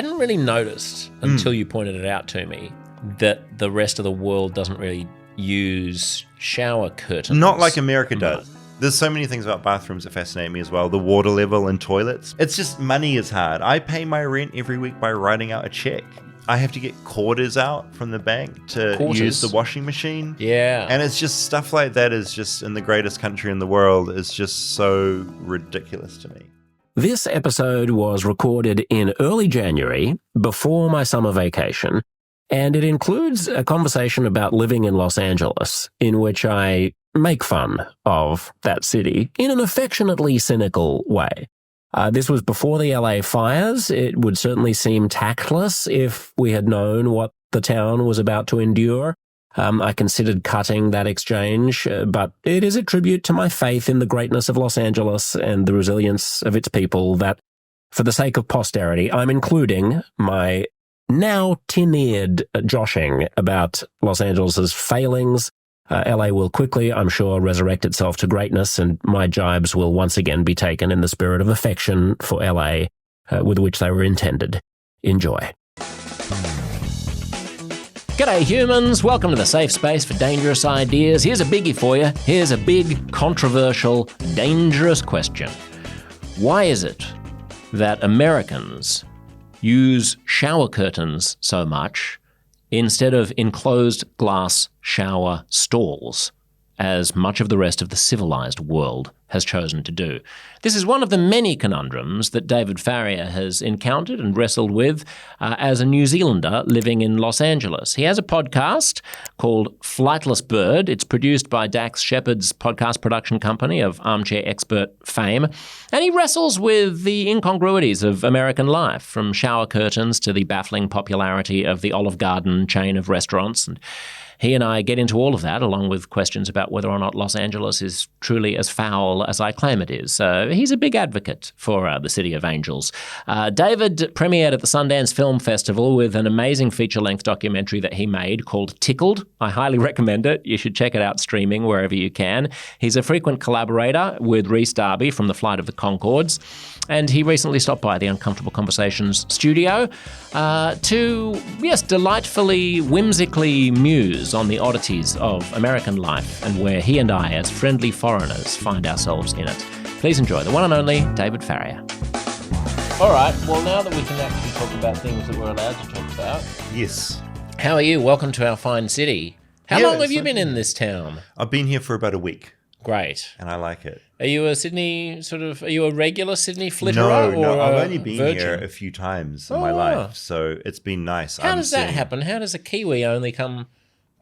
hadn't really noticed until you pointed it out to me that the rest of the world doesn't really use shower curtains. Not like America does. There's so many things about bathrooms that fascinate me as well. The water level in toilets. It's just money is hard. I pay my rent every week by writing out a check. I have to get quarters out from the bank to use the washing machine. Yeah. And it's just stuff like that is just in the greatest country in the world is just so ridiculous to me. This episode was recorded in early January, before my summer vacation, and it includes a conversation about living in Los Angeles, in which I make fun of that city in an affectionately cynical way. This was before the LA fires. It would certainly seem tactless if we had known what the town was about to endure. I considered cutting that exchange, but it is a tribute to my faith in the greatness of Los Angeles and the resilience of its people that, for the sake of posterity, I'm including my now tin-eared joshing about Los Angeles's failings. LA will quickly, I'm sure, resurrect itself to greatness, and my jibes will once again be taken in the spirit of affection for LA, with which they were intended. Enjoy. G'day humans, welcome to the safe space for dangerous ideas. Here's a biggie for you. Here's a big, controversial, dangerous question. Why is it that Americans use shower curtains so much instead of enclosed glass shower stalls, as much of the rest of the civilized world has chosen to do? This is one of the many conundrums that David Farrier has encountered and wrestled with as a New Zealander living in Los Angeles. He has a podcast called Flightless Bird. It's produced by Dax Shepard's podcast production company of Armchair expert fame. And he wrestles with the incongruities of American life, from shower curtains to the baffling popularity of the Olive Garden chain of restaurants. And he and I get into all of that, along with questions about whether or not Los Angeles is truly as foul as I claim it is. He's a big advocate for the City of Angels. David premiered at the Sundance Film Festival with an amazing feature-length documentary that he made called Tickled. I highly recommend it. You should check it out streaming wherever you can. He's a frequent collaborator with Rhys Darby from the Flight of the Conchords, and he recently stopped by the Uncomfortable Conversations studio to, yes, delightfully, whimsically muse on the oddities of American life and where he and I, as friendly foreigners, find ourselves in it. Please enjoy the one and only David Farrier. All right, well, now that we can actually talk about things that we're allowed to talk about. Yes. How are you? Welcome to our fine city. How long have you been in this town? I've been here for about a week. Great. And I like it. Are you a regular Sydney flitterer? No, I've only been here a few times in my life, so it's been nice. How does that happen? How does a Kiwi only come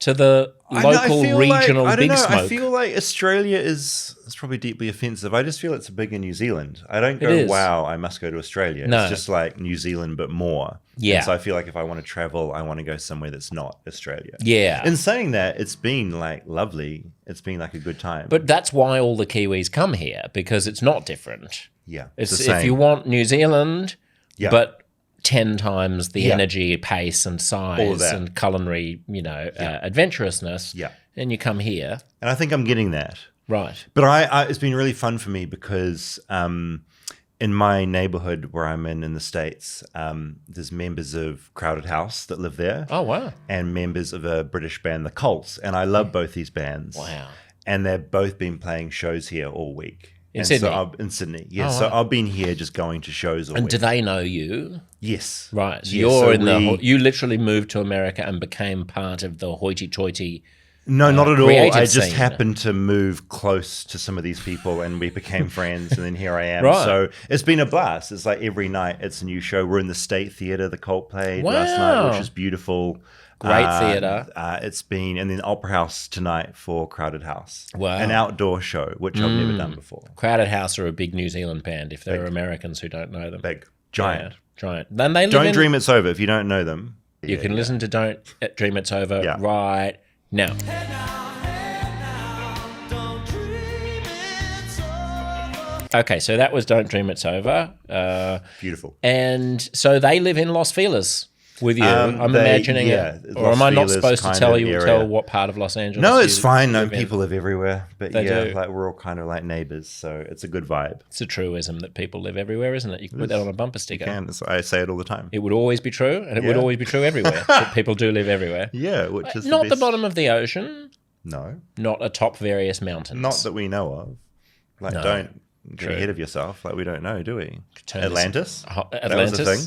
to the local regional big smoke? I feel like Australia is probably deeply offensive. I just feel it's bigger New Zealand. I don't go, wow, I must go to Australia. No. It's just like New Zealand, but more. Yeah. And so I feel like if I want to travel, I want to go somewhere that's not Australia. Yeah. In saying that, it's been like lovely. It's been like a good time. But that's why all the Kiwis come here, because it's not different. Yeah. It's if you want New Zealand, but 10 times the energy, pace, and size and culinary, adventurousness. Yeah. And you come here. And I think I'm getting that. Right. But it's been really fun for me because in my neighborhood where I'm in the States, there's members of Crowded House that live there. Oh, wow. And members of a British band, The Cults. And I love both these bands. Wow. And they've both been playing shows here all week. In Sydney? In Sydney, yes. Oh, wow. So I've been here just going to shows all week. And do they know you? Yes. Right. So you literally moved to America and became part of the hoity-toity No, not at all. I just happened to move close to some of these people and we became friends, and then here I am. Right. So it's been a blast. It's like every night it's a new show. We're in the State Theatre, the Cult played last night, which is beautiful. Great theatre. It's been, and then Opera House tonight for Crowded House. Wow. An outdoor show, which I've never done before. Crowded House are a big New Zealand band, if there are Americans who don't know them. Big. Giant. Giant. Then they live Don't Dream It's Over if you don't know them. You can listen to Don't Dream It's Over right now. Okay, so that was Don't Dream It's Over. Beautiful. And so they live in Los Feliz. with you? I'm imagining it. Or am I not supposed to tell what part of Los Angeles? No, it's fine. No, people live everywhere. But like we're all kind of like neighbors, so it's a good vibe. It's a truism that people live everywhere, isn't it? You can put that on a bumper sticker. You can. I say it all the time. It would always be true, and it would always be true everywhere. That people do live everywhere. Yeah, which is not the bottom of the ocean. No. Not atop various mountains. Not that we know of. Like, don't get ahead of yourself. Like, we don't know, do we? Atlantis? That was a thing.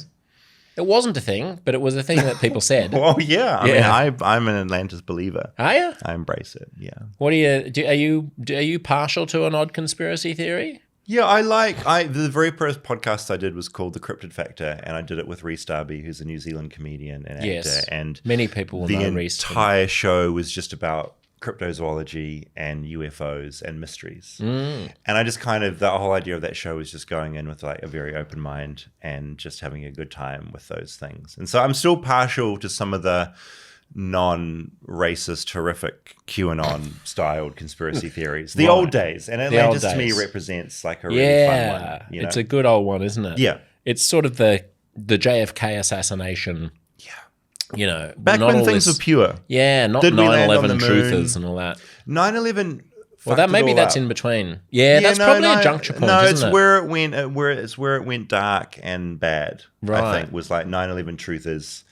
It wasn't a thing, but it was a thing that people said. Well, yeah. I mean, I'm an Atlantis believer. Are you? I embrace it, yeah. What are you partial to an odd conspiracy theory? Yeah, the very first podcast I did was called The Cryptid Factor, and I did it with Rhys Darby, who's a New Zealand comedian and actor. And many people will know Rhys. The entire show was just about cryptozoology and UFOs and mysteries. And I just the whole idea of that show was just going in with like a very open mind and just having a good time with those things. And so I'm still partial to some of the non-racist, horrific QAnon-styled conspiracy theories. The old days. And Atlantis to me represents like a really fun one. You know? It's a good old one, isn't it? Yeah. It's sort of the JFK assassination. You know, back when things were pure. Yeah, not 9/11 truthers and all that. 9/11. Well, maybe that's in between. Yeah, that's probably a juncture point. No, it's where it went. Where it went dark and bad. Right. I think was like 9/11 truthers.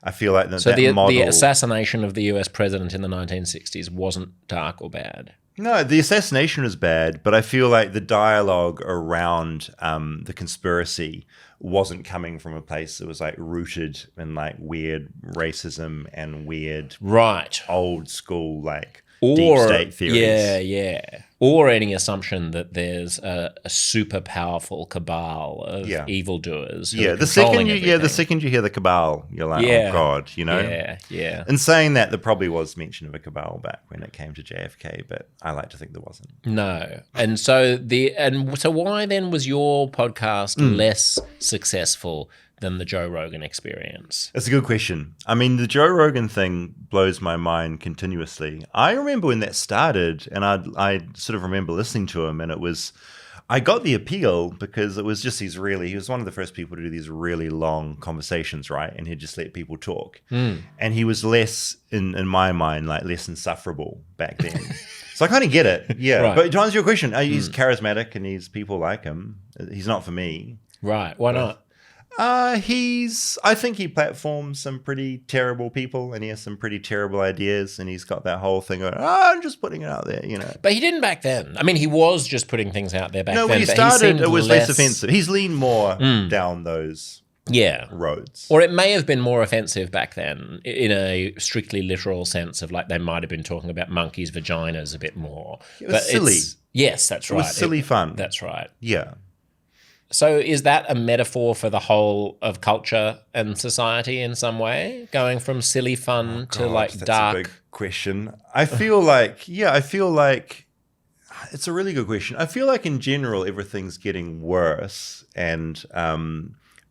I feel like the assassination of the U.S. president in the 1960s wasn't dark or bad. No, the assassination was bad, but I feel like the dialogue around the conspiracy wasn't coming from a place that was like rooted in like weird racism and weird old school like deep state theories. Yeah. Or any assumption that there's a super powerful cabal of evildoers. The second you hear the cabal, you're like, oh God, you know? Yeah. And saying that, there probably was mention of a cabal back when it came to JFK, but I like to think there wasn't. No. And so why then was your podcast less successful than the Joe Rogan experience? That's a good question. I mean, the Joe Rogan thing blows my mind continuously. I remember when that started, and I sort of remember listening to him, and I got the appeal because it was just he was one of the first people to do these really long conversations, right? And he'd just let people talk. And he was less, in my mind, like less insufferable back then. So I kind of get it, yeah. Right. But to answer your question, he's charismatic and people like him. He's not for me. Right, why not? I think he platforms some pretty terrible people and he has some pretty terrible ideas and he's got that whole thing of, I'm just putting it out there, you know. But he didn't back then. I mean, he was just putting things out there back then. No, when he started, it was less offensive. He's leaned more down those roads. Or it may have been more offensive back then in a strictly literal sense of like they might have been talking about monkeys' vaginas a bit more. It was silly. Yes, that's right. It was silly fun. That's right. Yeah. So is that a metaphor for the whole of culture and society in some way? Going from silly fun to like dark? That's a big question. I feel like it's a really good question. I feel like in general, everything's getting worse and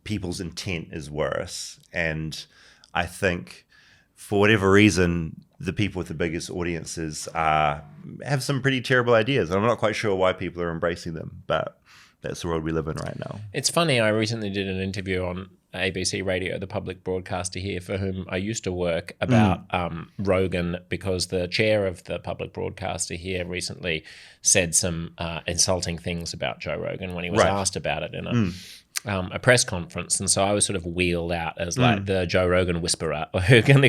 people's intent is worse. And I think for whatever reason, the people with the biggest audiences have some pretty terrible ideas. And I'm not quite sure why people are embracing them, but that's the world we live in right now. It's funny, I recently did an interview on ABC Radio, the public broadcaster here, for whom I used to work, about Rogan, because the chair of the public broadcaster here recently said some insulting things about Joe Rogan when he was asked about it in a press conference. And so I was sort of wheeled out as like the Joe Rogan whisperer who can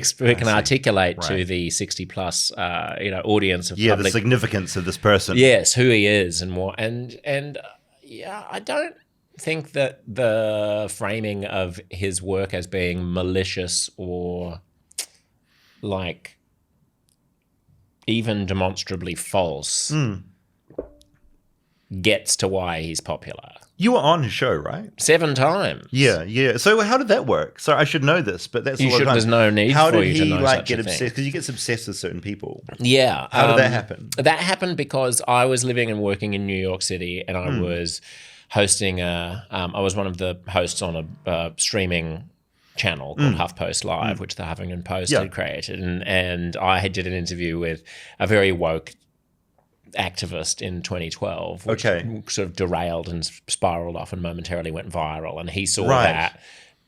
articulate to the 60-plus audience of public... the significance of this person. Yes, who he is and what... And yeah, I don't think that the framing of his work as being malicious or like even demonstrably false gets to why he's popular. You were on his show, right? 7 times. Yeah. So how did that work? So I should know this, but that's there's no need for you to know such a thing. How did he get obsessed? Because you get obsessed with certain people. Yeah. How did that happen? That happened because I was living and working in New York City, and I was hosting I was one of the hosts on a streaming channel called HuffPost Live, which the Huffington Post had created, and I did an interview with a very woke activist in 2012, which sort of derailed and spiraled off and momentarily went viral. And he saw that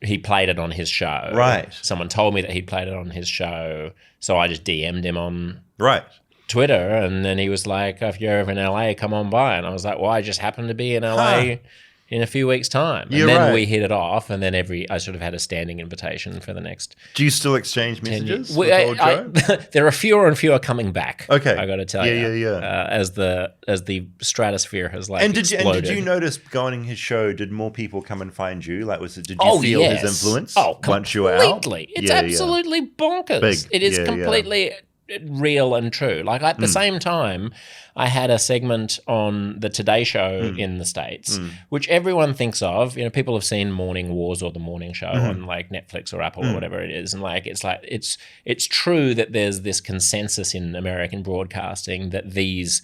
he played it on his show. Right. Someone told me that he'd played it on his show, so I just DM'd him on Twitter, and then he was like, "If you're ever in LA, come on by." And I was like, "Well, I just happened to be in LA in a few weeks' time." And then we hit it off, and then I sort of had a standing invitation for the next. Do you still exchange messages with old Joe? There are fewer and fewer coming back. Okay, I got to tell you. As the stratosphere has exploded. And did you notice going his show? Did more people come and find you? Did you feel his influence once you were out? Completely. It's absolutely bonkers. Big. It is completely real and true. At the same time, I had a segment on the Today Show in the States, which everyone thinks of. People have seen Morning Wars or The Morning Show on Netflix or Apple or whatever it is, and it's true that there's this consensus in American broadcasting that these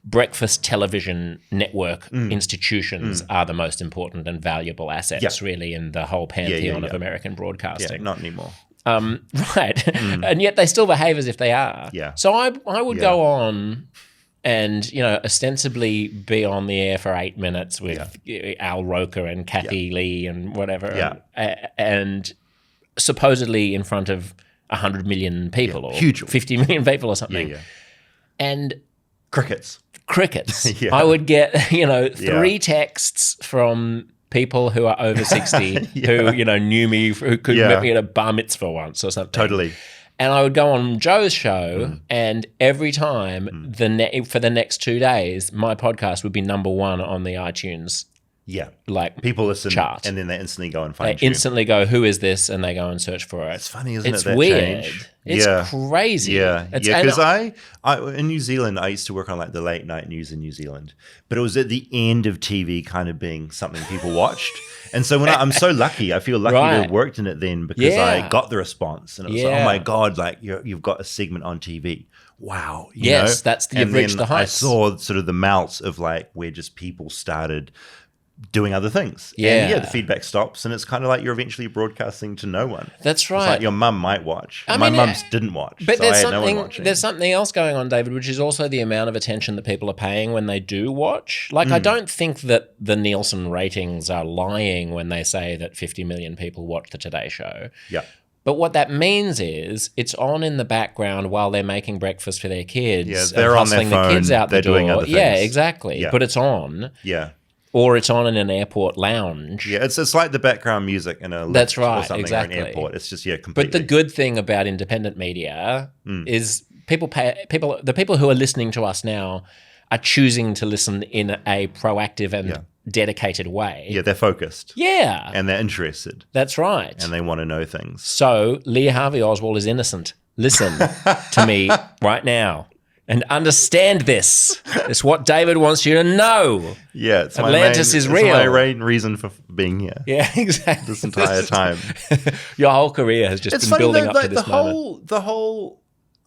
breakfast television network institutions are the most important and valuable assets, really, in the whole pantheon of American broadcasting. Yeah, not anymore. Right. And yet they still behave as if they are. Yeah. So I would go on and, ostensibly be on the air for 8 minutes with Al Roker and Kathy Lee and whatever. Yeah. And supposedly in front of 100 million people or huge. 50 million people or something. Yeah. And crickets. I would get, 3 texts from people who are over 60 who, knew me, who could met me at a bar mitzvah once or something. Totally. And I would go on Joe's show, and every time for the next 2 days, my podcast would be number 1 on the iTunes. Yeah. People listen chart. And then they instantly go and find They instantly go, who is this? And they go and search for it. It's funny, isn't it? It's that weird. Change? It's crazy. Yeah. Because I in New Zealand, I used to work on the late night news in New Zealand, but it was at the end of TV kind of being something people watched. And so I'm so lucky. I feel lucky to have worked in it then because I got the response. And it was oh my God, you've got a segment on TV. Wow. You know? You've reached the heights. I saw sort of the mouths of where just people started doing other things. Yeah. And the feedback stops and it's kind of you're eventually broadcasting to no one. That's right. It's your mum might watch. My mum's didn't watch. But so I had no one watching. There's something else going on, David, which is also the amount of attention that people are paying when they do watch. I don't think that the Nielsen ratings are lying when they say that 50 million people watch the Today Show. Yeah. But what that means is it's on in the background while they're making breakfast for their kids. Yeah, they're on their phone. The kids out they're the door. doing other things. Yeah, exactly. Yeah. But it's on. Yeah. Or it's on in an airport lounge. Yeah, it's like the background music in a lift or something or an airport. It's just completely. But the good thing about independent media is the people who are listening to us now are choosing to listen in a proactive and dedicated way. Yeah, they're focused. Yeah. And they're interested. That's right. And they want to know things. So Lee Harvey Oswald is innocent. Listen to me right now. And understand this. It's what David wants you to know. Yeah, it's Atlantis is real. It's my main reason for being here. Yeah, exactly. This entire time. Your whole career has just been building up to this moment.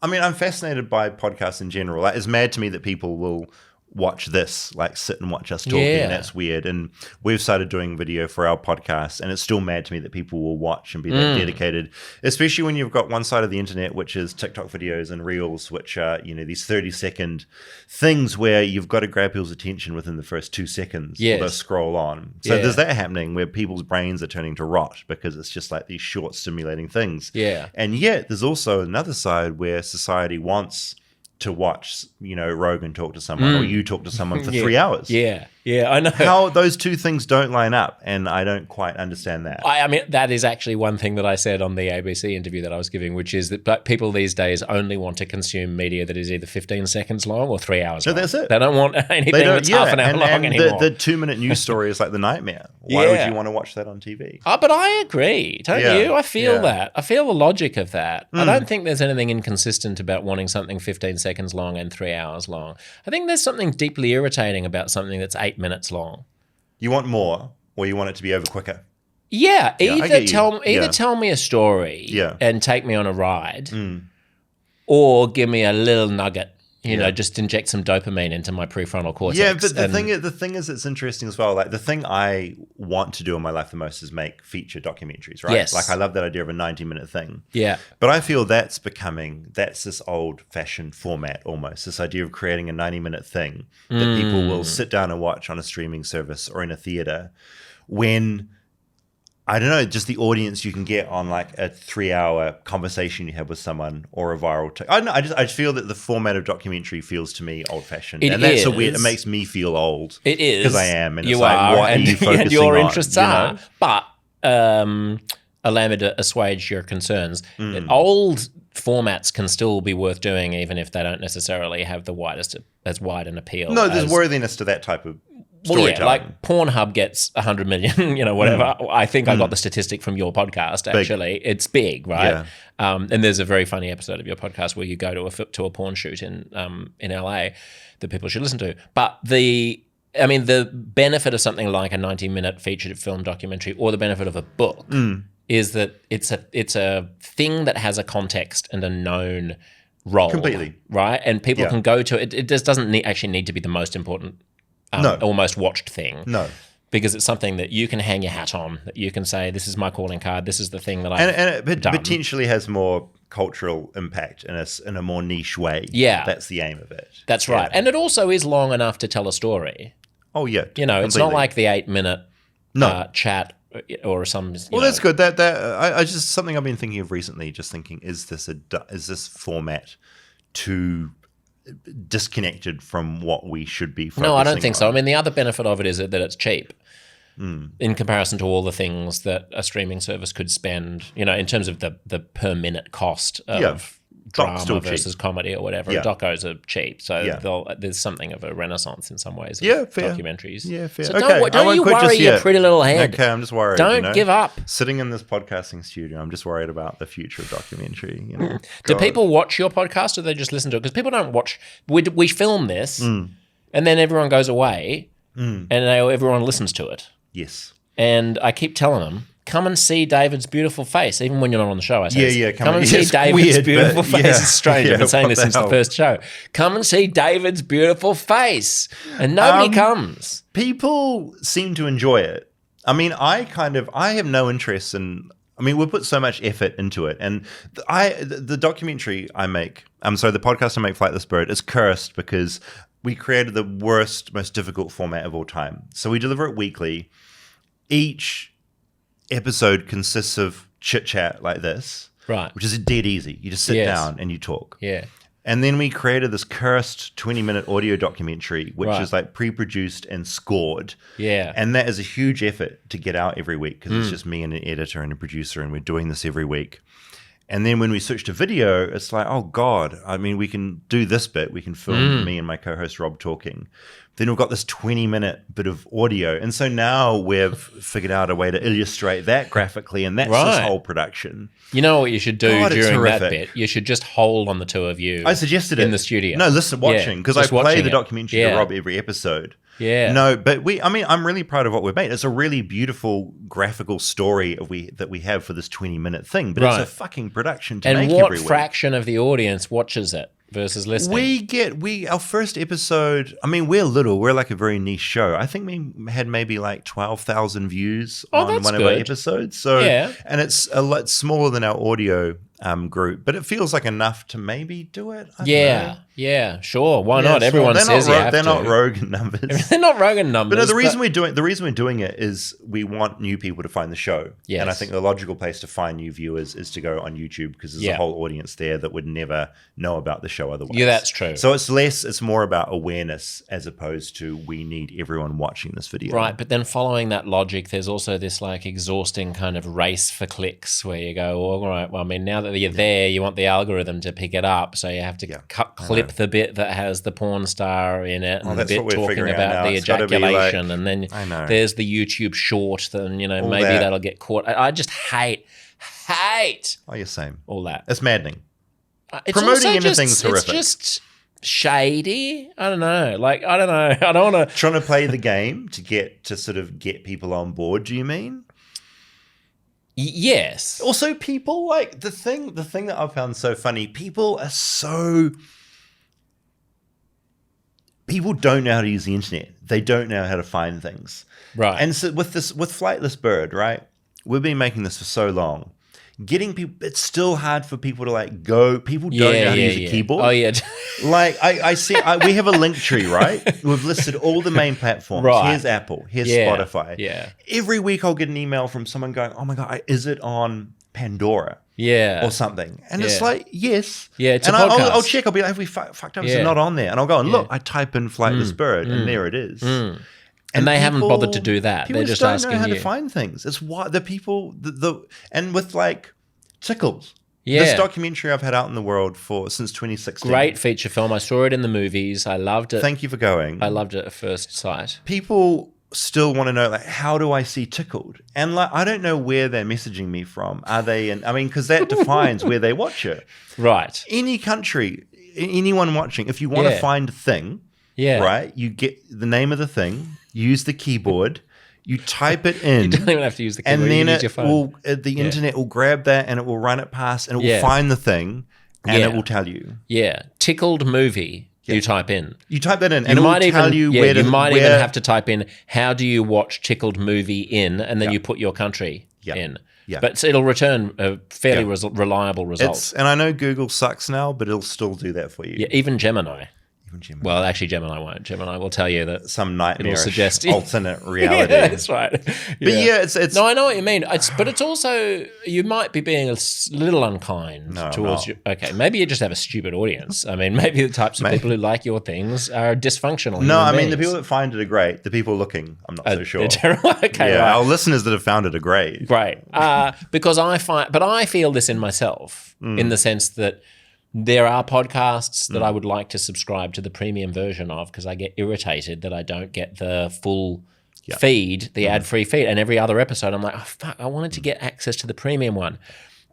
I'm fascinated by podcasts in general. It's mad to me that people will watch this, sit and watch us talking, and that's weird. And we've started doing video for our podcast, and it's still mad to me that people will watch and be that dedicated, especially when you've got one side of the internet, which is TikTok videos and Reels, which are, these 30-second things where you've got to grab people's attention within the first 2 seconds or they'll scroll on. So there's that happening where people's brains are turning to rot because it's just these short stimulating things. Yeah. And yet there's also another side where society wants to watch, Rogan talk to someone or you talk to someone for 3 hours. Yeah, I know. How those two things don't line up, and I don't quite understand that. I mean, that is actually one thing that I said on the ABC interview that I was giving, which is that people these days only want to consume media that is either 15 seconds long or 3 hours long. So that's it. They don't want anything that's half an hour long anymore. The 2-minute news story is like the nightmare. Why would you want to watch that on TV? Oh, but I agree, don't you? I feel that. I feel the logic of that. I don't think there's anything inconsistent about wanting something 15 seconds long and 3 hours long. I think there's something deeply irritating about something that's 8 minutes long. You want more, or you want it to be over quicker? Yeah, either tell me a story and take me on a ride, or give me a little nugget. Just inject some dopamine into my prefrontal cortex. Yeah, but the thing is, it's interesting as well. The thing I want to do in my life the most is make feature documentaries, right? Yes. I love that idea of a 90-minute thing. Yeah. But I feel that's this old-fashioned format almost, this idea of creating a 90-minute thing that people will sit down and watch on a streaming service or in a theater when I don't know, just the audience you can get on like a 3-hour conversation you have with someone or a viral I don't know. I just feel that the format of documentary feels to me old fashioned. And that's it makes me feel old. It is. Because I am. And you it's like, are, what are you focusing and your on, interests are. But allow me to assuage your concerns. Old formats can still be worth doing even if they don't necessarily have as wide an appeal. No, there's worthiness to that type of storytelling. Like Pornhub gets 100 million, whatever. I think I got the statistic from your podcast, actually. Big. It's big, right? Yeah. And there's a very funny episode of your podcast where you go to a porn shoot in LA that people should listen to. But the benefit of something like a 90-minute featured film documentary or the benefit of a book is that it's a thing that has a context and a known role. Completely. Right? And people can go to it. It just doesn't actually need to be the most important or most watched thing. No. Because it's something that you can hang your hat on, that you can say, this is my calling card, this is the thing that I've And it potentially has more cultural impact in a more niche way. Yeah. That's the aim of it. That's right. And it also is long enough to tell a story. Oh, yeah. It's not like the 8-minute chat or some. Well, that's good. I just something I've been thinking of recently. Just thinking, is this format too disconnected from what we should be focusing on? No, I don't think so. I mean, the other benefit of it is that it's cheap in comparison to all the things that a streaming service could spend. In terms of the per minute cost of drama versus comedy or whatever. Yeah. Docos are cheap, so there's something of a renaissance in some ways. Fair. Documentaries. Yeah, fair. So don't you worry your pretty little head. Okay, I'm just worried. Don't give up. Sitting in this podcasting studio, I'm just worried about the future of documentary. Do people watch your podcast or they just listen to it? Because people don't watch. We film this, and then everyone goes away, and everyone listens to it. Yes. And I keep telling them, come and see David's beautiful face, even when you're not on the show. I say, come and see it's David's weird, beautiful face. It's strange. I've been saying this since hell? the first show. Come and see David's beautiful face, and nobody comes. People seem to enjoy it. I mean, I have no interest in. I mean, we put so much effort into it, and the documentary I make. The podcast I make, Flightless Bird, is cursed because we created the worst, most difficult format of all time. So we deliver it weekly. Each episode consists of chit chat like this, right? Which is dead easy. You just sit down and you talk. Yeah. And then we created this cursed 20-minute audio documentary, which is like pre-produced and scored. Yeah. And that is a huge effort to get out every week because it's just me and an editor and a producer, and we're doing this every week. And then when we switch to video, it's like, oh God, I mean, we can do this bit. We can film me and my co-host Rob talking. Then we've got this 20-minute bit of audio. And so now we've figured out a way to illustrate that graphically, and that's this whole production. You know what you should do during that bit? You should just hold on the two of you. I suggested in the studio. No, listen, watching, because I play the documentary to Rob every episode. Yeah. No, but I'm really proud of what we've made. It's a really beautiful graphical story that we have for this 20-minute thing, but it's a fucking production to make every week. And what fraction of the audience watches it versus listening? Our first episode, I mean, we're little. We're like a very niche show. I think we had maybe like 12,000 views on one of our episodes. So, and it's a lot smaller than our audio group, but it feels like enough to maybe do it. I don't know. Yeah, sure. Why not? Everyone says they're not Rogan numbers. They're not Rogan numbers. But no, the reason we're doing it is we want new people to find the show. Yes. And I think the logical place to find new viewers is to go on YouTube, because there's a whole audience there that would never know about the show otherwise. Yeah, that's true. So it's more about awareness as opposed to we need everyone watching this video. Right, but then following that logic, there's also this like exhausting kind of race for clicks where you go, all right, well, I mean, now that you're there, you want the algorithm to pick it up, so you have to clip the bit that has the porn star in it, and the bit talking about the ejaculation, and then there's the YouTube short, and maybe that'll get caught. I just hate. Oh, you're same. All that. It's maddening. Promoting anything's horrific. It's just shady. I don't know. I don't want to. Trying to play the game to get people on board. Do you mean? Yes. Also, people like the thing that I've found so funny. People don't know how to use the internet. They don't know how to find things. Right. And so with Flightless Bird, right? We've been making this for so long. getting people, it's still hard for people to like go, people don't know how to use a keyboard. Oh yeah. Like I see, we have a link tree, right? We've listed all the main platforms. Right. Here's Apple, here's Spotify. Yeah. Every week I'll get an email from someone going, oh my God, is it on Pandora? Yeah. Or something. And it's like, yes. Yeah, it's and a podcast. I'll check, I'll be like, have we fucked up? Is it not on there? And I'll go and look, I type in Flightless Bird and there it is. And they haven't bothered to do that. They're just asking you. People don't know how to find things. It's why the people, and with like Tickled. Yeah. This documentary I've had out in the world since 2016. Great feature film. I saw it in the movies. I loved it. Thank you for going. I loved it at first sight. People still want to know, like, how do I see Tickled? And like, I don't know where they're messaging me from. Are they because that defines where they watch it. Right. Any country, anyone watching, if you want to find a thing, right, you get the name of the thing, use the keyboard, you type it in. You don't even have to use the keyboard. And then use your phone. the internet will grab that and it will run it past and it will find the thing and it will tell you. Yeah. Tickled movie. You type in. You type that in, and it will tell you where to... You might even have to type in, how do you watch Tickled movie in, and then you put your country in. Yeah. But it'll return a fairly reliable result. And I know Google sucks now, but it'll still do that for you. Yeah, even Gemini. Well, actually, Gemini won't. Gemini will tell you that some nightmarish alternate reality. Yeah, that's right. But it's no, I know what you mean. But it's also, you might be being a little unkind towards you. Okay, maybe you just have a stupid audience. I mean, maybe the types of people who like your things are dysfunctional. No, I mean the people that find it are great. The people looking, I'm not so sure. They're terrible. Okay, right. Our listeners that have found it are great. Great, because I feel this in myself in the sense that. There are podcasts that I would like to subscribe to the premium version of because I get irritated that I don't get the full feed, the ad-free feed. And every other episode, I'm like, oh, fuck, I wanted to get access to the premium one.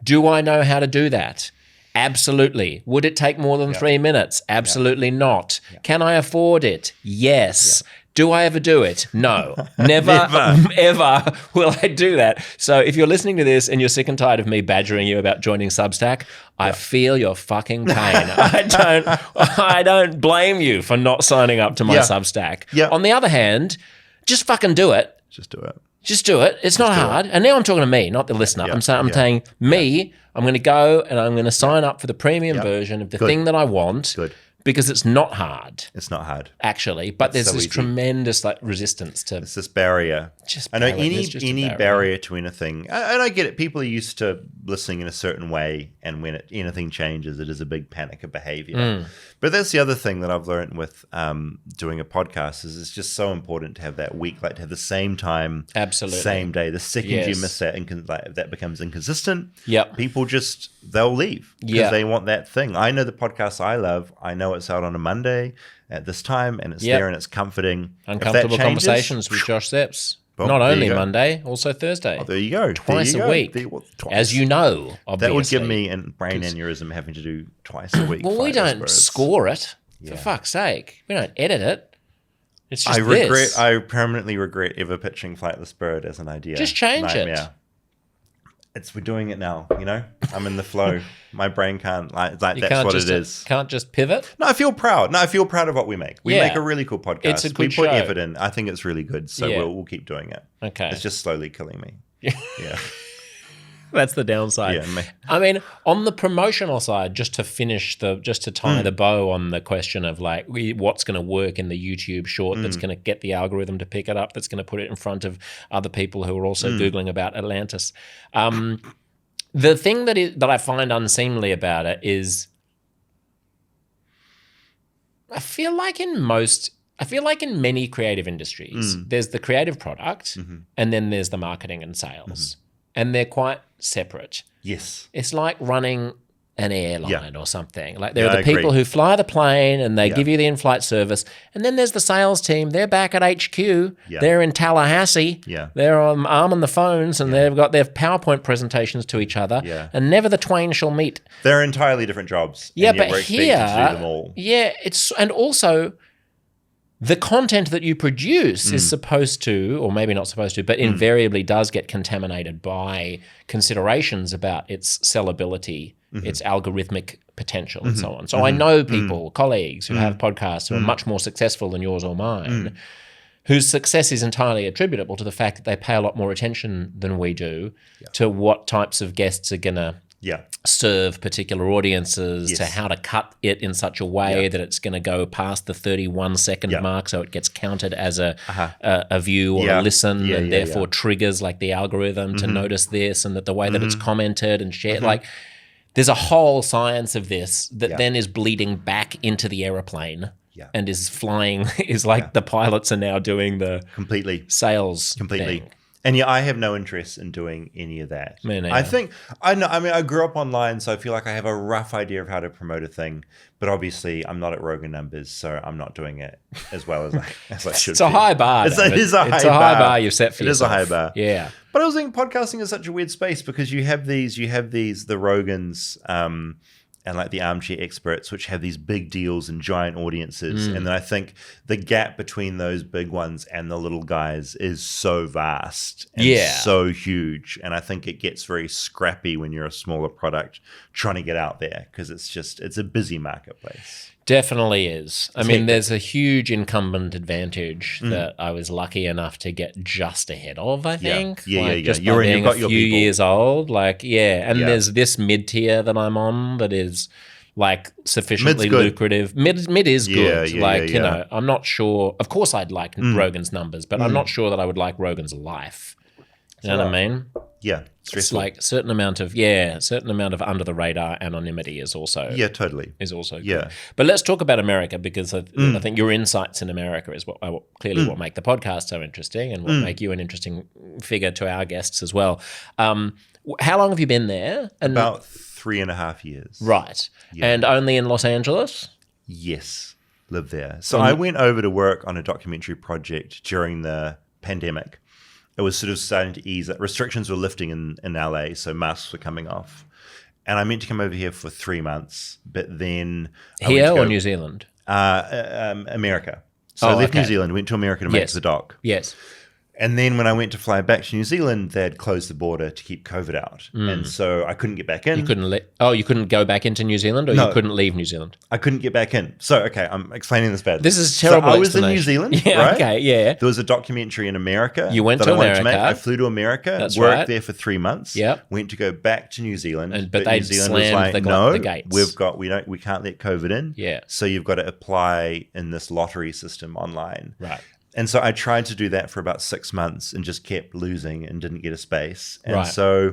Do I know how to do that? Absolutely. Would it take more than 3 minutes? Absolutely not. Can I afford it? Yes. Do I ever do it? No. Never, ever will I do that. So if you're listening to this and you're sick and tired of me badgering you about joining Substack, I feel your fucking pain. I don't blame you for not signing up to my Substack. Yeah. On the other hand, just fucking do it. Just do it. Just do it. It's not hard. And now I'm talking to me, not the listener. I'm saying me, I'm going to go and I'm going to sign up for the premium version of the thing that I want. Good. Because it's not hard. It's not hard. Actually. But there's this tremendous resistance to... It's this barrier. I know any barrier to anything. And I get it. People are used to listening in a certain way. And when anything changes, it is a big panic of behavior. But that's the other thing that I've learned with doing a podcast is it's just so important to have that week, like to have the same time, same day. The second you miss that, that becomes inconsistent. People they'll leave because they want that thing. I know the podcast I love. I know it's out on a Monday at this time, and it's there and it's comforting. Uncomfortable Conversations with Josh Sepps. Boom, not only Monday, also Thursday. Oh, there you go. Twice a week. As you know, obviously. That would give me a brain aneurysm having to do twice a week. Well, we don't score it, for fuck's sake. We don't edit it. It's just I permanently regret ever pitching Flightless Bird as an idea. Just change it. We're doing it now, I'm in the flow. My brain can't, that's what it is. Can't just pivot? No, I feel proud. I feel proud of what we make. We make a really cool podcast. It's a good We put effort in. I think it's really good, so we'll keep doing it. Okay. It's just slowly killing me. Yeah. That's the downside. Yeah, I mean, on the promotional side, just to tie the bow on the question of what's going to work in the YouTube short that's going to get the algorithm to pick it up, that's going to put it in front of other people who are also Googling about Atlantis. The thing that I find unseemly about it is I feel like in many creative industries, there's the creative product and then there's the marketing and sales. And they're quite separate. Yes. It's like running an airline or something. Like there are the people who fly the plane and they give you the in-flight service. And then there's the sales team. They're back at HQ. Yeah. They're in Tallahassee. Yeah. They're arming the phones and they've got their PowerPoint presentations to each other. Yeah. And never the twain shall meet. They're entirely different jobs. Yeah, but here, to do them all. And also the content that you produce is supposed to, or maybe not supposed to, but invariably does get contaminated by considerations about its sellability, its algorithmic potential, and so on. So I know people, colleagues who have podcasts who are much more successful than yours or mine, whose success is entirely attributable to the fact that they pay a lot more attention than we do to what types of guests are going to serve particular audiences, to how to cut it in such a way that it's going to go past the 31-second mark, so it gets counted as a view or a listen, and therefore triggers like the algorithm to notice this, and that the way that it's commented and shared, like there's a whole science of this that then is bleeding back into the aeroplane. And is flying, is like the pilots are now doing the sales thing. And I have no interest in doing any of that. Me neither. I grew up online, so I feel like I have a rough idea of how to promote a thing. But obviously, I'm not at Rogan numbers, so I'm not doing it as well as I should. It's a high bar. It is a high bar you've set for yourself. It is a high bar. Yeah. But I was thinking podcasting is such a weird space because you have the Rogans, and like the Armchair experts, which have these big deals and giant audiences. And then I think the gap between those big ones and the little guys is so vast and so huge. And I think it gets very scrappy when you're a smaller product trying to get out there because it's a busy marketplace. Definitely is. I mean, there's a huge incumbent advantage that I was lucky enough to get just ahead of, I think. Just by being a few years old. And there's this mid-tier that I'm on that is like sufficiently lucrative. Mid is good. You know, I'm not sure. Of course I'd like Rogan's numbers, but I'm not sure that I would like Rogan's life. You know what I mean? Yeah. It's like a certain amount of under the radar anonymity is also good. Yeah. But let's talk about America because I think your insights in America is what make the podcast so interesting and what make you an interesting figure to our guests as well. How long have you been there? About 3.5 years. Right. Yeah. And only in Los Angeles? Yes. Live there. So I went over to work on a documentary project during the pandemic. It was sort of starting to ease. Restrictions were lifting in LA, so masks were coming off. And I meant to come over here for 3 months, but then... Here or New Zealand? America. So I left New Zealand, went to America to make the doc. Yes. And then when I went to fly back to New Zealand, they had closed the border to keep COVID out. And so I couldn't get back in. You couldn't go back into New Zealand or you couldn't leave New Zealand? I couldn't get back in. So, okay, I'm explaining this badly. This is terrible. So I was in New Zealand, right? Okay, yeah. There was a documentary in America. You went to America. I flew to America, worked there for 3 months. Yep. Went to go back to New Zealand. But they New Zealand slammed was like, the gates. We can't let COVID in. Yeah. So you've got to apply in this lottery system online. Right. And so I tried to do that for about 6 months and just kept losing and didn't get a space. And so...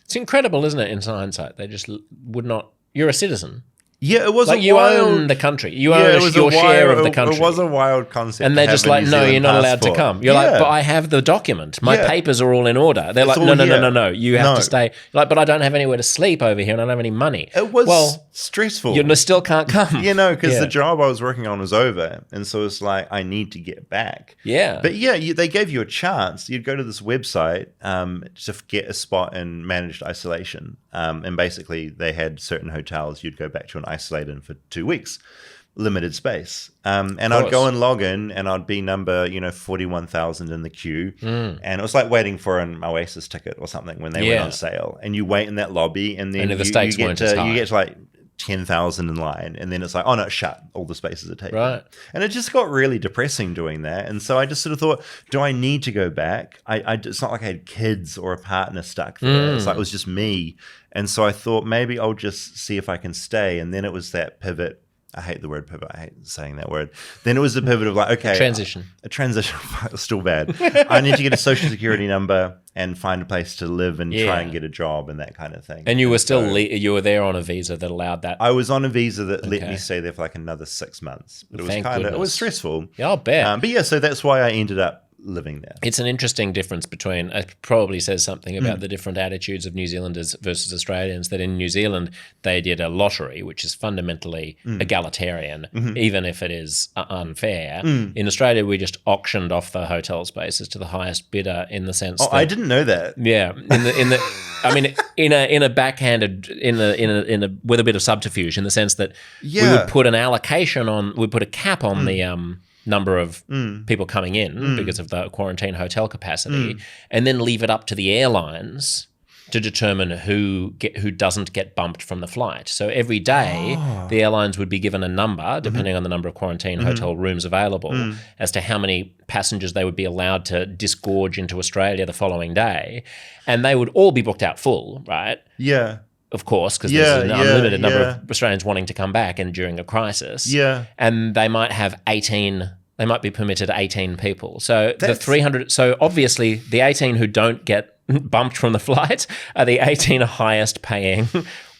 It's incredible, isn't it, in hindsight? They just would not... You're a citizen. Yeah, it was like you own the country. You own your share of the country. It was a wild concept. And they're just like, no, you're not allowed to come. You're like, but I have the document. My papers are all in order. They're like, no. You have to stay. You're like, but I don't have anywhere to sleep over here and I don't have any money. It was stressful. You still can't come. Because the job I was working on was over. And so it's like, I need to get back. Yeah. But they gave you a chance. You'd go to this website to get a spot in managed isolation. And basically they had certain hotels you'd go back to and isolate in for 2 weeks, limited space. And I'd go and log in and I'd be number, 41,000 in the queue. And it was like waiting for an Oasis ticket or something when they went on sale. And you wait in that lobby and then you get to like 10,000 in line. And then it's like, oh no, it's shut. All the spaces are taken. Right. And it just got really depressing doing that. And so I just sort of thought, do I need to go back? It's not like I had kids or a partner stuck there. It's like it was just me. And so I thought maybe I'll just see if I can stay. And then it was that pivot. I hate the word pivot. I hate saying that word. Then it was a pivot of like, okay. A transition. Still bad. I need to get a social security number and find a place to live and try and get a job and that kind of thing. And you were you were there on a visa that allowed that? I was on a visa that let me stay there for like another 6 months. But it was stressful. Yeah, I'll bet. But so that's why I ended up living there. It's an interesting difference between, it probably says something about the different attitudes of New Zealanders versus Australians, that in New Zealand they did a lottery, which is fundamentally egalitarian, even if it is unfair. In Australia, we just auctioned off the hotel spaces to the highest bidder in the sense that... I didn't know that. Yeah. I mean, in a backhanded, with a bit of subterfuge, in the sense that we would put an allocation on, we put a cap on the... number of people coming in because of the quarantine hotel capacity, and then leave it up to the airlines to determine who doesn't get bumped from the flight. So every day, the airlines would be given a number, depending on the number of quarantine hotel rooms available, as to how many passengers they would be allowed to disgorge into Australia the following day. And they would all be booked out full, right? Yeah. Of course, because there's an unlimited number of Australians wanting to come back and during a crisis. Yeah. And they might have 18... They might be permitted 18 people. So the 300... So obviously, the 18 who don't get bumped from the flight are the 18 highest paying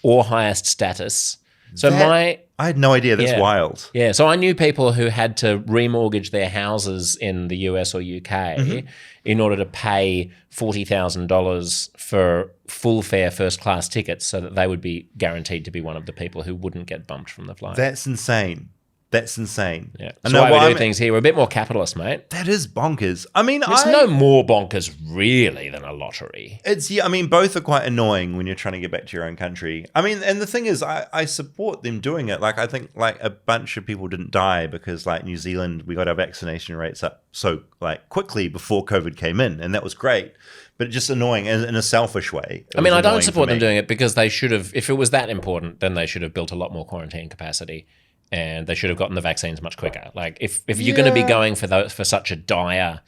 or highest status. So I had no idea. That's wild. Yeah. So I knew people who had to remortgage their houses in the US or UK in order to pay $40,000 for full fare first class tickets so that they would be guaranteed to be one of the people who wouldn't get bumped from the flight. That's insane. That's insane. Yeah. That's why we do things here. We're a bit more capitalist, mate. That is bonkers. I mean, it's no more bonkers really than a lottery. Both are quite annoying when you're trying to get back to your own country. I mean, and the thing is, I support them doing it. Like, I think like a bunch of people didn't die because like New Zealand, we got our vaccination rates up so like quickly before COVID came in, and that was great. But just annoying in a selfish way. I mean, I don't support them doing it because they should have, if it was that important, then they should have built a lot more quarantine capacity. And they should have gotten the vaccines much quicker. Like, if you're going to be going for such a dire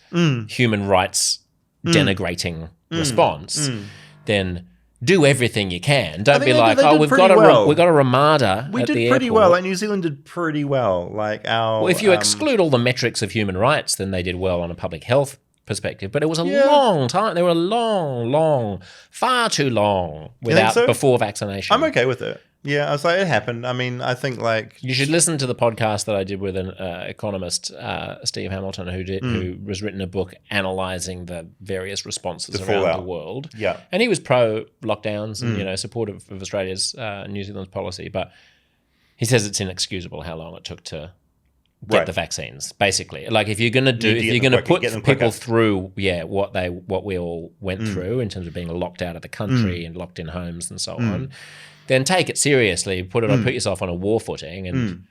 human rights denigrating response, then do everything you can. Don't be like, we've got a Ramada. We at did the pretty airport. well. Like New Zealand did pretty well. Like well, if you exclude all the metrics of human rights, then they did well on a public health perspective. But it was a long time. They were far too long before vaccination. I'm okay with it. Yeah, I was like, it happened. I mean, I think like... You should listen to the podcast that I did with an economist, Steve Hamilton, who was written a book analysing the various responses around the world. Yeah. And he was pro-lockdowns and, supportive of Australia's, New Zealand's policy. But he says it's inexcusable how long it took to get the vaccines, basically. Like, if you're going to put people through, what we all went through in terms of being locked out of the country and locked in homes and so on, then take it seriously, put yourself on a war footing and,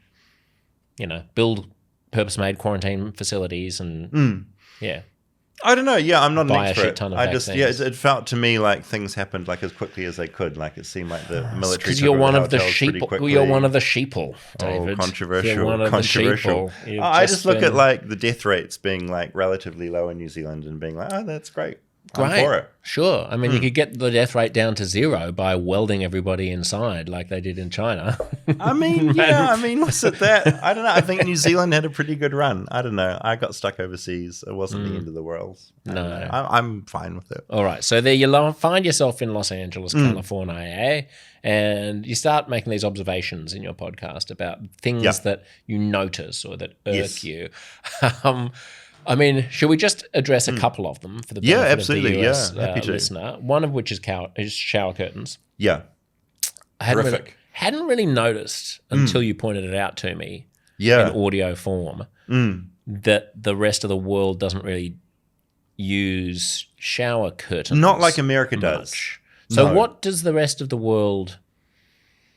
build purpose-made quarantine facilities and, I don't know. Yeah, I'm not an expert. It felt to me like things happened like as quickly as they could. Like it seemed like the military. Because you're one of the sheeple. You're one of the sheeple, David. Controversial. You're one of controversial. I just look at like the death rates being like relatively low in New Zealand and being like, oh, that's great. I'm for it. Sure. I mean, you could get the death rate down to 0 by welding everybody inside like they did in China. I mean, was it that? I don't know. I think New Zealand had a pretty good run. I don't know. I got stuck overseas. It wasn't the end of the world. No. I'm fine with it. All right. So there you find yourself in Los Angeles, California, and you start making these observations in your podcast about things that you notice or that irk you. I mean, should we just address a couple of them for the benefit of the US listener? One of which is shower curtains. Yeah. Horrific. Hadn't really noticed until you pointed it out to me in audio form that the rest of the world doesn't really use shower curtains. Not like America does. So what does the rest of the world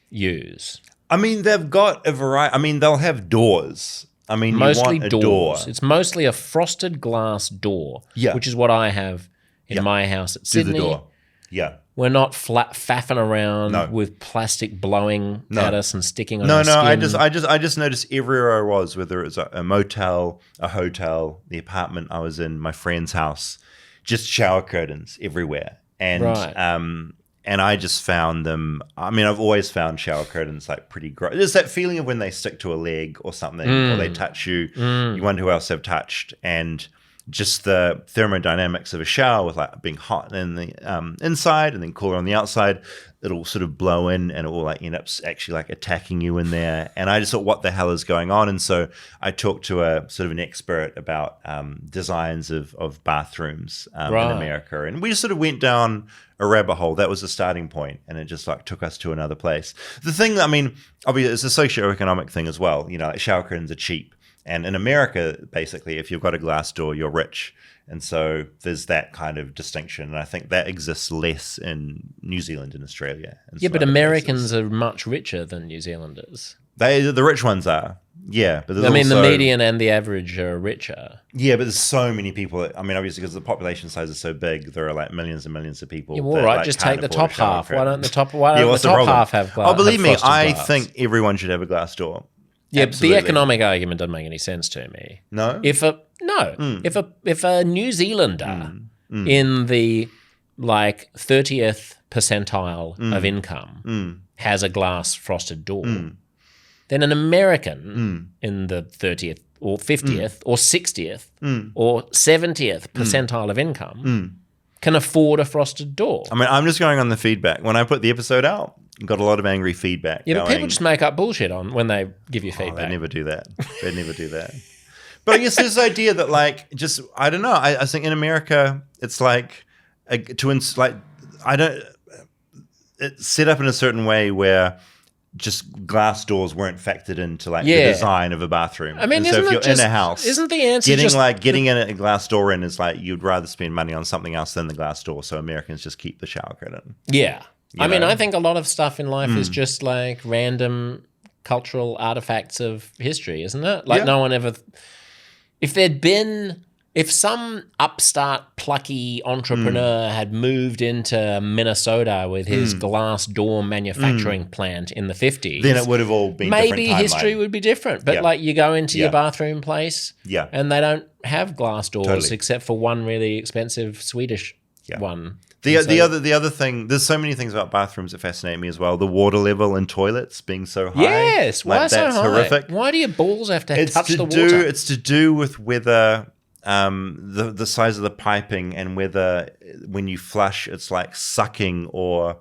use? I mean, they've got a variety. I mean, they'll have doors. I mean, mostly you want a doors. Door. It's mostly a frosted glass door, which is what I have in my house at Sydney. Do the door. Yeah. We're not faffing around with plastic blowing at us and sticking on our skin. I just noticed everywhere I was, whether it was a motel, a hotel, the apartment I was in, my friend's house, just shower curtains everywhere. And and I just found them, I mean, I've always found shower curtains like pretty gross. There's that feeling of when they stick to a leg or something, or they touch you, you wonder who else they've touched. And just the thermodynamics of a shower with like being hot in the inside and then cooler on the outside, it'll sort of blow in and it will like end up actually like attacking you in there. And I just thought, what the hell is going on? And so I talked to a sort of an expert about designs of bathrooms in America. And we just sort of went down a rabbit hole. That was the starting point, and it just like took us to another place. The thing that, I mean, obviously it's a socioeconomic thing as well. You know, like shower curtains are cheap. And in America, basically, if you've got a glass door, you're rich. And so there's that kind of distinction. And I think that exists less in New Zealand and Australia. Yeah, but Americans are much richer than New Zealanders. The rich ones are. Yeah, but I mean, the median and the average are richer. Yeah, but there's so many people. I mean, obviously, because the population size is so big, there are like millions and millions of people. Yeah, well, all right, just take the top half. Why don't the top half have glass? Oh, believe me, I think everyone should have a glass door. Yeah, absolutely. The economic argument doesn't make any sense to me. No? If a New Zealander in the like 30th percentile of income has a glass frosted door, then an American in the 30th or 50th or 60th or 70th percentile of income can afford a frosted door. I mean, I'm just going on the feedback. When I put the episode out, got a lot of angry feedback. Yeah, but people just make up bullshit on when they give you feedback. They never do that. But I guess this idea that I don't know. I think in America, it's like it's set up in a certain way where just glass doors weren't factored into the design of a bathroom. I mean, so if you're in a house, isn't the answer getting a glass door in is like you'd rather spend money on something else than the glass door. So Americans just keep the shower curtain. Yeah. I mean, I think a lot of stuff in life is just like random cultural artifacts of history, isn't it? Like no one ever... If some upstart, plucky entrepreneur had moved into Minnesota with his glass door manufacturing plant in the 50s... Then it would have all been maybe history would be different. But you go into your bathroom place and they don't have glass doors except for one really expensive Swedish one. The other thing, there's so many things about bathrooms that fascinate me as well. The water level in toilets being so high. Yes, why so high? That's horrific. Why do your balls have to touch the water? It's to do with whether the size of the piping and whether when you flush, it's like sucking or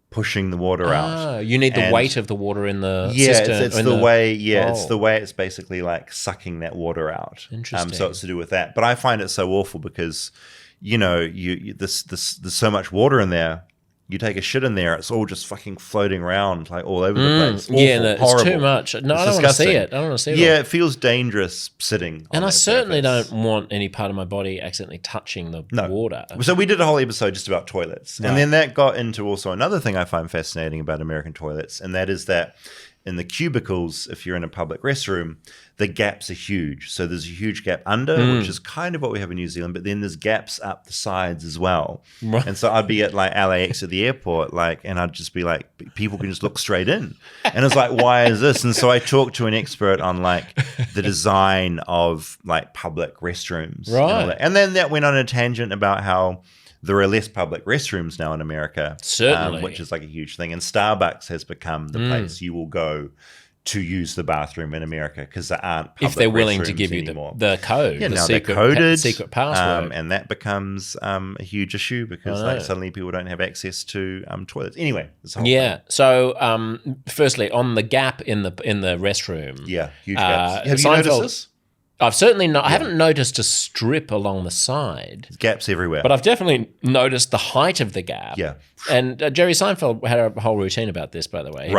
pushing the water out. You need the weight of the water in the cistern. It's the way. Yeah, it's the way. It's basically like sucking that water out. Interesting. So it's to do with that. But I find it so awful because, there's so much water in there. You take a shit in there, it's all just fucking floating around like all over the place. Awful, it's too much. No, I don't want to see it. I don't want to see it. Yeah, it feels dangerous sitting. And I certainly don't want any part of my body accidentally touching the water. So we did a whole episode just about toilets. Right. And then that got into also another thing I find fascinating about American toilets, and that is that in the cubicles, if you're in a public restroom, the gaps are huge. So there's a huge gap under, which is kind of what we have in New Zealand, but then there's gaps up the sides as well. Right. And so I'd be at like LAX at the airport, and I'd just be like, people can just look straight in. And it's like, why is this? And so I talked to an expert on like the design of like public restrooms. Right. And then that went on a tangent about how there are less public restrooms now in America. Certainly. Which is like a huge thing. And Starbucks has become the place you will go to use the bathroom in America because there aren't public if they're willing to give anymore. You the code, yeah, the now secret, they're coded, secret password. And that becomes a huge issue because suddenly people don't have access to toilets. Anyway, this whole thing. So firstly, on the gap in the restroom. Yeah, huge gaps. Have you noticed this? I've certainly not. I haven't noticed a strip along the side. There's gaps everywhere. But I've definitely noticed the height of the gap. Yeah. And Jerry Seinfeld had a whole routine about this, by the way.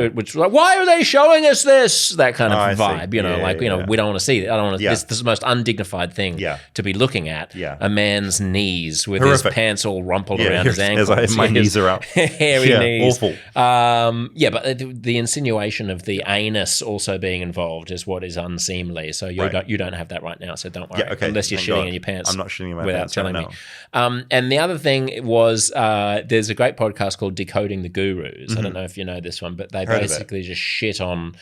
Which was like, why are they showing us this? That kind of vibe, we don't want to see it. I don't want to. This is the most undignified thing to be looking at. Yeah. A man's knees with his pants all rumpled around his ankles. My knees are up. Hairy knees. Awful. But the insinuation of the anus also being involved is what is unseemly. So you don't have that right now, so don't worry. Yeah, okay. Unless you're shitting in your pants. I'm not shitting in my without pants telling right me. And the other thing was there's a great podcast called Decoding the Gurus. I don't know if you know this one, but they basically just shit on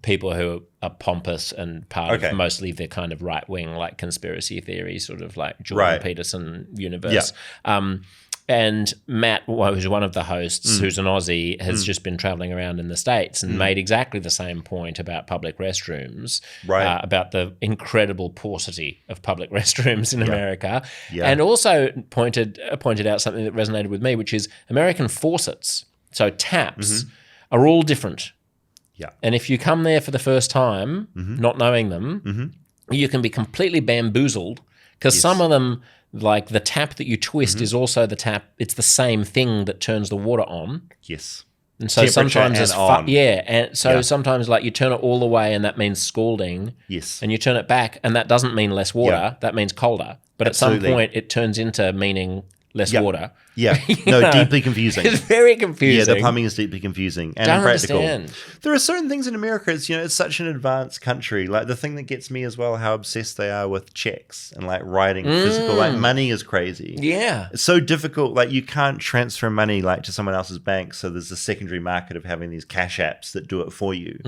people who are pompous and part of mostly the kind of right-wing like conspiracy theory sort of like Jordan Peterson universe. Yeah. And Matt, who's one of the hosts, who's an Aussie, has just been traveling around in the States and made exactly the same point about public restrooms, about the incredible paucity of public restrooms in America, and also pointed out something that resonated with me, which is American faucets, so taps, are all different. Yeah. And if you come there for the first time, not knowing them, you can be completely bamboozled because some of them... Like the tap that you twist is also the tap. It's the same thing that turns the water on. Yes. And so sometimes it's and so sometimes like you turn it all the way and that means scalding. Yes. And you turn it back and that doesn't mean less water. That means colder. But at some point it turns into meaning less water. Yeah, no, deeply confusing. It's very confusing. Yeah, the plumbing is deeply confusing and impractical. There are certain things in America, it's such an advanced country. Like the thing that gets me as well, how obsessed they are with checks and like writing physical, like money is crazy. Yeah. It's so difficult. Like you can't transfer money like to someone else's bank. So there's a secondary market of having these cash apps that do it for you.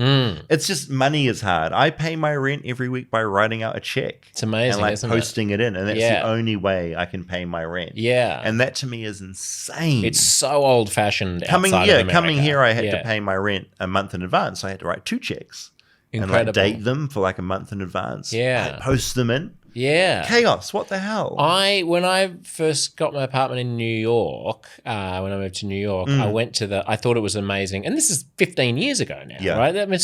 It's just money is hard. I pay my rent every week by writing out a check. It's amazing, and like isn't posting it in. And that's the only way I can pay my rent. Yeah. And that to me is insane. It's so old-fashioned. Coming here, I had to pay my rent a month in advance. So I had to write 2 checks. Incredible. And like date them for like a month in advance. Yeah. Post them in. Yeah. Chaos. What the hell? When I first got my apartment in New York, when I moved to New York, I thought it was amazing. And this is 15 years ago now, right? I mean,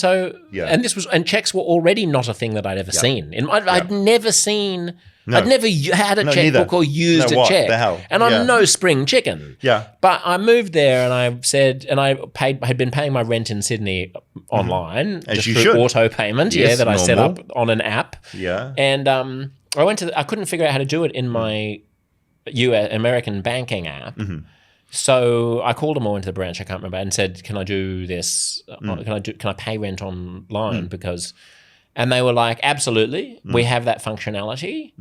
and checks were already not a thing that I'd ever seen. I'd never seen... No. I'd never had a checkbook or used a check. The hell? And I'm no spring chicken. Yeah. But I moved there and I had been paying my rent in Sydney online. As just you through should. Auto payment, that I set up on an app. Yeah. And I couldn't figure out how to do it in my American banking app. So I called them all into the branch, I can't remember, and said, can I do this? Can I pay rent online? Because... And they were like, absolutely, we have that functionality.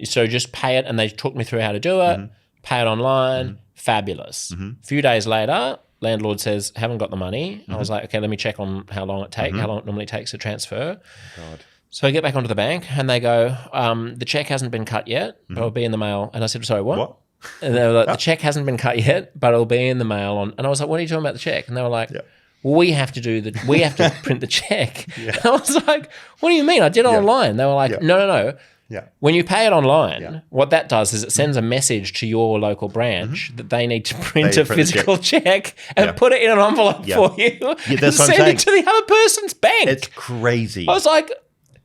So just pay it. And they took me through how to do it, pay it online, fabulous. A few days later, landlord says, haven't got the money. I was like, okay, let me check on how long it normally takes to transfer. God. So I get back onto the bank and they go, the check hasn't been cut yet, but it'll be in the mail. And I said, sorry, what? And they were like, the check hasn't been cut yet, but it'll be in the mail. And I was like, what are you talking about the check? And they were like... We have to print the check. And I was like, what do you mean? I did it online. They were like, no. Yeah. When you pay it online, what that does is it sends a message to your local branch that they need to print a physical check and put it in an envelope for you and send it to the other person's bank. It's crazy. I was like,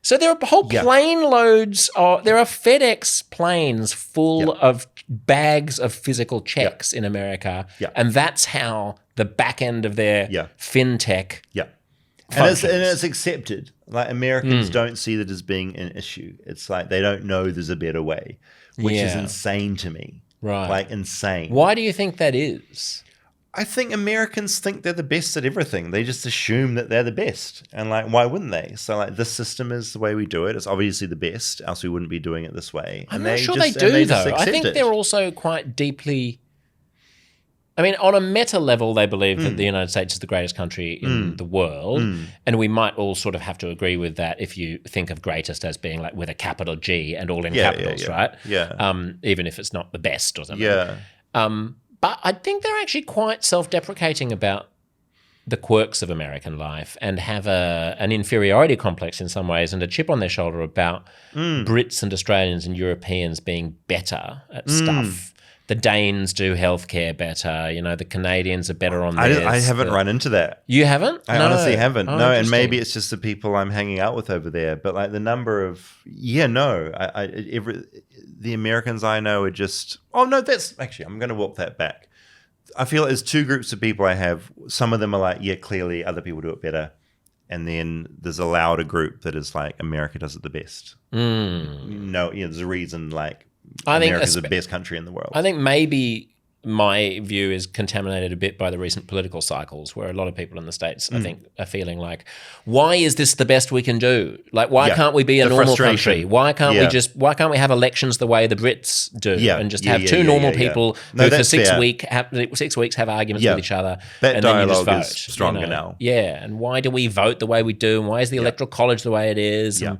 so there are whole plane loads there are FedEx planes full of bags of physical checks in America. And that's how the back end of their fintech functions. And it's accepted. Like Americans don't see that as being an issue. It's like they don't know there's a better way, which is insane to me. Right. Like insane. Why do you think that is? I think Americans think they're the best at everything. They just assume that they're the best. And like, why wouldn't they? So like this system is the way we do it. It's obviously the best, else we wouldn't be doing it this way. I'm not sure they do though. I think they're also quite deeply... I mean, on a meta level, they believe that the United States is the greatest country in the world. And we might all sort of have to agree with that if you think of greatest as being like with a capital G and all in capitals, right? Yeah. Even if it's not the best or something. Yeah. But I think they're actually quite self-deprecating about the quirks of American life and have an inferiority complex in some ways and a chip on their shoulder about Brits and Australians and Europeans being better at stuff. The Danes do healthcare better. You know, the Canadians are better on this. I haven't run into that. You haven't? I honestly haven't. No, and maybe it's just the people I'm hanging out with over there. But like the number of the Americans I know are just. Oh no, that's actually I'm going to walk that back. I feel there's 2 groups of people I have. Some of them are like, yeah, clearly other people do it better. And then there's a louder group that is like, America does it the best. No, there's a reason like. America's the best country in the world. I think maybe my view is contaminated a bit by the recent political cycles where a lot of people in the States, I think, are feeling like, why is this the best we can do? Like, why can't we be a normal country? Why can't we have elections the way the Brits do and just have two normal people who for 6 weeks have arguments with each other that and then you just vote? Is stronger now. Yeah, and why do we vote the way we do? And why is the electoral college the way it is? And,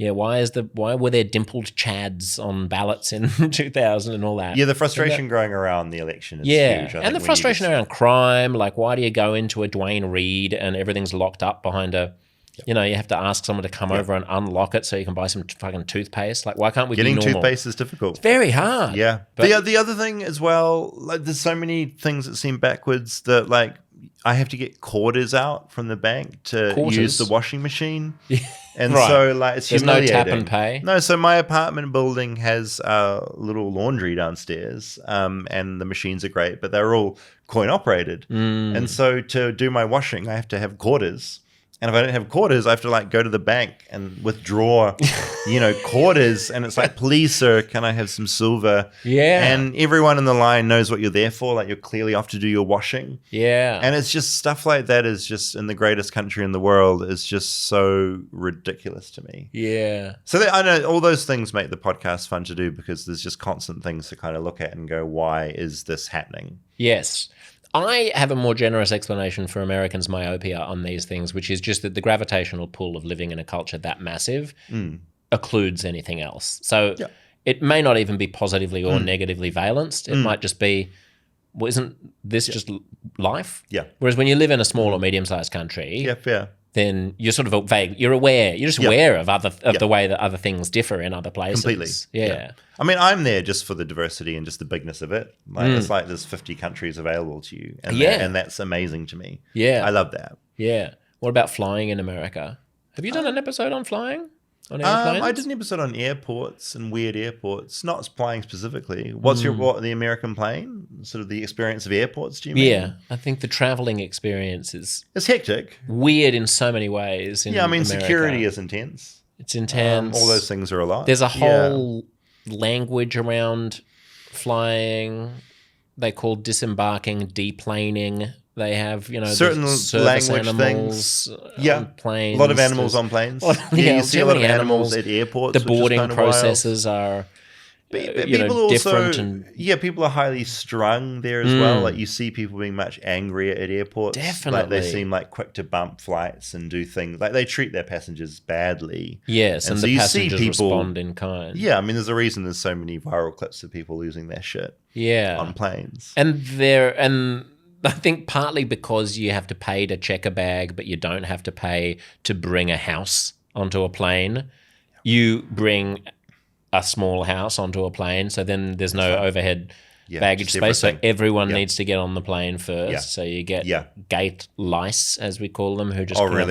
why were there dimpled chads on ballots in 2000 and all that? Yeah, the frustration growing around the election is huge. And the frustration around crime, like why do you go into a Dwayne Reed and everything's locked up behind you have to ask someone to come over and unlock it so you can buy some fucking toothpaste. Like why can't we be normal? Getting toothpaste is difficult. It's very hard. Yeah. But the other thing as well, like there's so many things that seem backwards that like I have to get quarters out from the bank to use the washing machine. And so like it's humiliating. There's no tap and pay? No, so my apartment building has a little laundry downstairs and the machines are great, but they're all coin operated. And so to do my washing, I have to have quarters. And if I don't have quarters, I have to like go to the bank and withdraw, quarters. And it's like, please, sir, can I have some silver? Yeah. And everyone in the line knows what you're there for. Like, you're clearly off to do your washing. Yeah. And it's just stuff like that is just in the greatest country in the world is just so ridiculous to me. Yeah. So I know all those things make the podcast fun to do because there's just constant things to kind of look at and go, why is this happening? Yes. I have a more generous explanation for Americans' myopia on these things, which is just that the gravitational pull of living in a culture that massive occludes anything else. So it may not even be positively or negatively valenced. It might just be, well, isn't this just life? Yeah. Whereas when you live in a small or medium-sized country, then you're sort of vague. You're aware. You're just aware of the way that other things differ in other places. Completely. Yeah. I mean, I'm there just for the diversity and just the bigness of it. Like it's like there's 50 countries available to you, and that's amazing to me. Yeah, I love that. Yeah. What about flying in America? Have you done an episode on flying? On airplanes? I did an episode on airports and weird airports, not flying specifically. What's the American plane? Sort of the experience of airports, do you mean? Yeah, I think the traveling experience is... It's hectic. Weird in so many ways in America. Security is intense. It's intense. All those things are a lot. There's a whole language around flying. They call disembarking deplaning. They have, certain language animals on planes. A lot of animals on planes. You see a lot of animals at airports. The boarding processes are people different. People are highly strung there as well. Like you see people being much angrier at airports. Definitely. Like they seem like quick to bump flights and do things. Like they treat their passengers badly. Yes, and so the you passengers see people respond in kind. Yeah, I mean there's a reason there's so many viral clips of people losing their shit on planes. And I think partly because you have to pay to check a bag, but you don't have to pay to bring a house onto a plane. You bring a small house onto a plane, so then there's no overhead baggage space. So everyone needs to get on the plane first. Yeah. So you get gate lice, as we call them, who just hover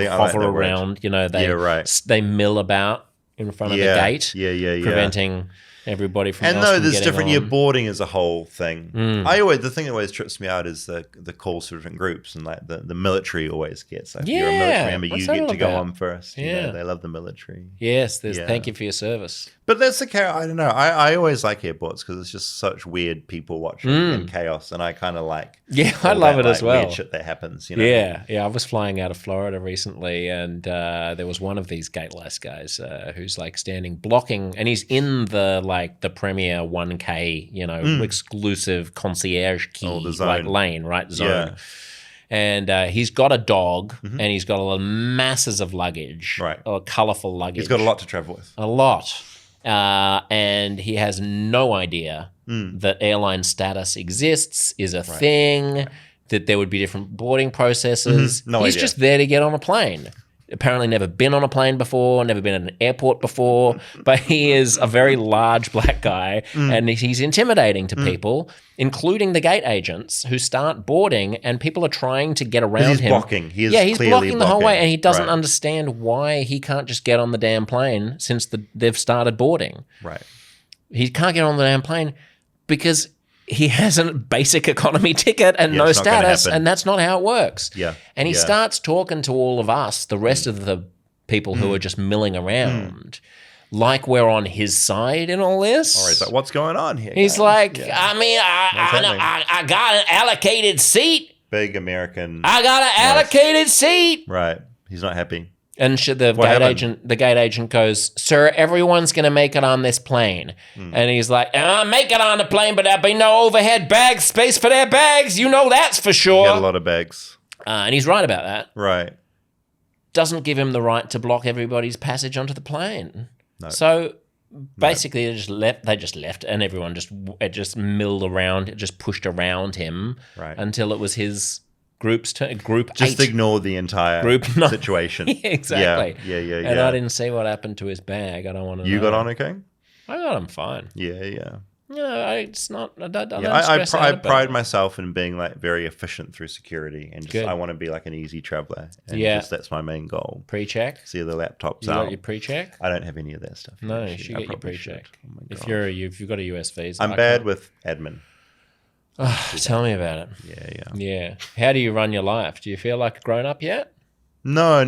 around. They mill about in front of the gate, preventing everybody from there's different. Yeah, boarding is a whole thing. The thing that always trips me out is the calls for different groups, and like the military always gets. Like, if you're a military member, you get to go on first. They love the military. Yes, thank you for your service. But that's I don't know. I always like airports because it's just such weird people watching and chaos, and I kind of like. Yeah, I love it as well. Weird shit that happens. Yeah. I was flying out of Florida recently, and there was one of these gate lice guys who's like standing blocking, and he's in the premier 1K, exclusive concierge key lane, right zone. Yeah. And he's got a dog, and he's got masses of luggage, or colourful luggage. He's got a lot to travel with. A lot. And he has no idea that airline status exists, is a thing, that there would be different boarding processes. He's just there to get on a plane. Apparently never been on a plane before, never been at an airport before, but he is a very large black guy, and he's intimidating to people, including the gate agents who start boarding, and people are trying to get around him. He's blocking. He's blocking the whole way, and he doesn't understand why he can't just get on the damn plane since they've started boarding. Right. He can't get on the damn plane because he has a basic economy ticket and no status, and that's not how it works. Yeah. And he starts talking to all of us, the rest of the people who are just milling around, like we're on his side in all this. Or he's like, what's going on here? He's like, I got an allocated seat. Big American. I got an allocated seat. Right. He's not happy. And the gate agent goes, "Sir, everyone's going to make it on this plane." And he's like, "Make it on the plane, but there'll be no overhead bag space for their bags. You know that's for sure." Got a lot of bags. And he's right about that. Right. Doesn't give him the right to block everybody's passage onto the plane. No. So basically, they just left, and everyone just milled around, just pushed around him until it was his. Group 8. Just ignore the entire situation. Yeah, exactly. Yeah. And I didn't see what happened to his bag. I don't want to know. You got on okay? I got him fine. Yeah. No, it's not. I pride myself in being like very efficient through security, and I want to be like an easy traveler. And that's my main goal. Pre-check. See the laptops you out. Got your pre-check? I don't have any of that stuff. No, you should get your pre-check. Oh if you've got a US visa. I'm bad with admin. Oh, tell me about it. Yeah. How do you run your life? Do you feel like a grown up yet? No,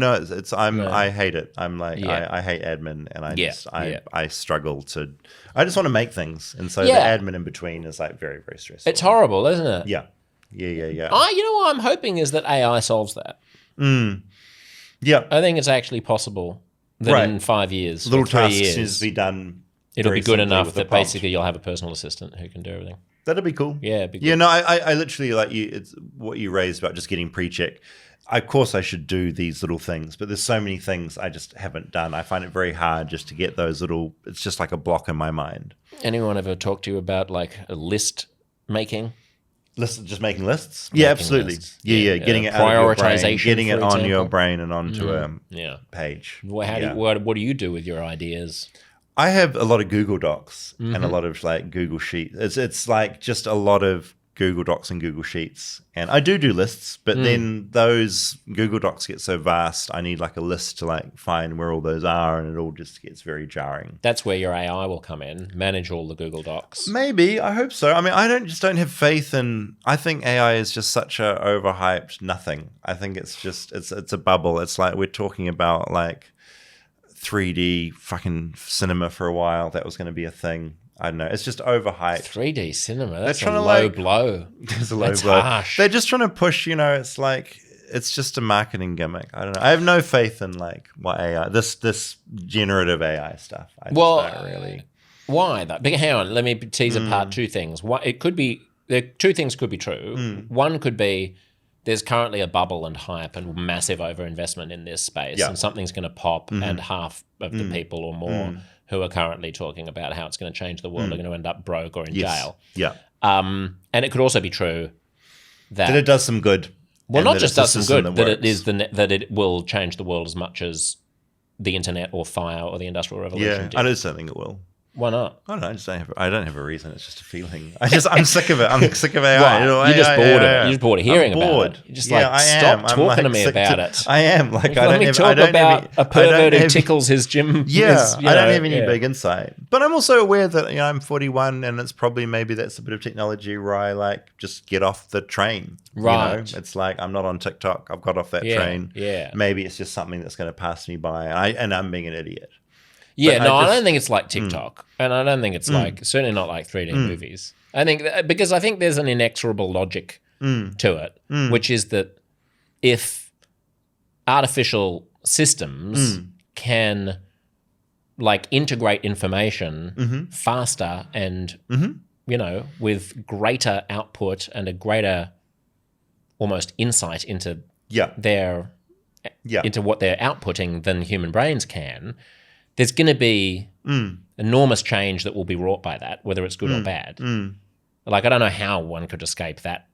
I hate it. I'm like, I hate admin, and I struggle to, I just want to make things. And so the admin in between is like very, very stressful. It's horrible, isn't it? Yeah. You know what I'm hoping is that AI solves that. Yeah. I think it's actually possible that in 5 years, little 3 tasks years, needs to be done. It'll be good enough that basically you'll have a personal assistant who can do everything. That'd be cool. Yeah, it'd be good. Yeah, no, I literally like you. It's what you raised about just getting pre-check. Of course, I should do these little things, but there's so many things I just haven't done. I find it very hard just to get those little. It's just like a block in my mind. Anyone ever talk to you about like a list making? Just making lists? Yeah, absolutely. Lists. Yeah. Getting it out of your brain, getting it on your brain and onto a page. What do you do with your ideas? I have a lot of Google Docs and a lot of like Google Sheets. It's like just a lot of Google Docs and Google Sheets. And I do lists, but then those Google Docs get so vast, I need like a list to like find where all those are, and it all just gets very jarring. That's where your AI will come in, manage all the Google Docs. Maybe, I hope so. I mean, I don't have faith in, I think AI is just such a overhyped nothing. I think it's just, it's a bubble. It's like we're talking about like 3D fucking cinema for a while. That was going to be a thing. I don't know. It's just overhyped. 3D cinema. That's a low blow. It's a low blow. Harsh. They're just trying to push. It's like it's just a marketing gimmick. I don't know. I have no faith in like what AI. This generative AI stuff. I just don't really. Why that? But hang on. Let me tease apart two things. It could be two things could be true. One could be there's currently a bubble and hype and massive overinvestment in this space, and something's going to pop, and half of the people or more who are currently talking about how it's going to change the world are going to end up broke or in jail. Yeah. And it could also be true that it does some good. Well, not just does some good, that it will change the world as much as the internet or fire or the Industrial Revolution did. I don't think it will. Why not? I don't know. I don't have a reason. It's just a feeling. I'm sick of it. I'm sick of AI. Right. You're just bored of it. You're just bored of hearing about it. You're just stop talking to me about it. I am. Like, let me talk about a pervert who tickles his gym. Yeah, I don't have any big insight. But I'm also aware that I'm 41, and it's probably maybe that's a bit of technology where I like just get off the train. Right. It's like I'm not on TikTok. I've got off that train. Yeah. Maybe it's just something that's going to pass me by, and I'm being an idiot. Yeah, I don't think it's like TikTok, and I don't think it's like certainly not like 3D movies. I think because I think there's an inexorable logic to it, which is that if artificial systems can like integrate information faster and with greater output and a greater almost insight into their into what they're outputting than human brains can. There's going to be enormous change that will be wrought by that, whether it's good or bad. Like, I don't know how one could escape that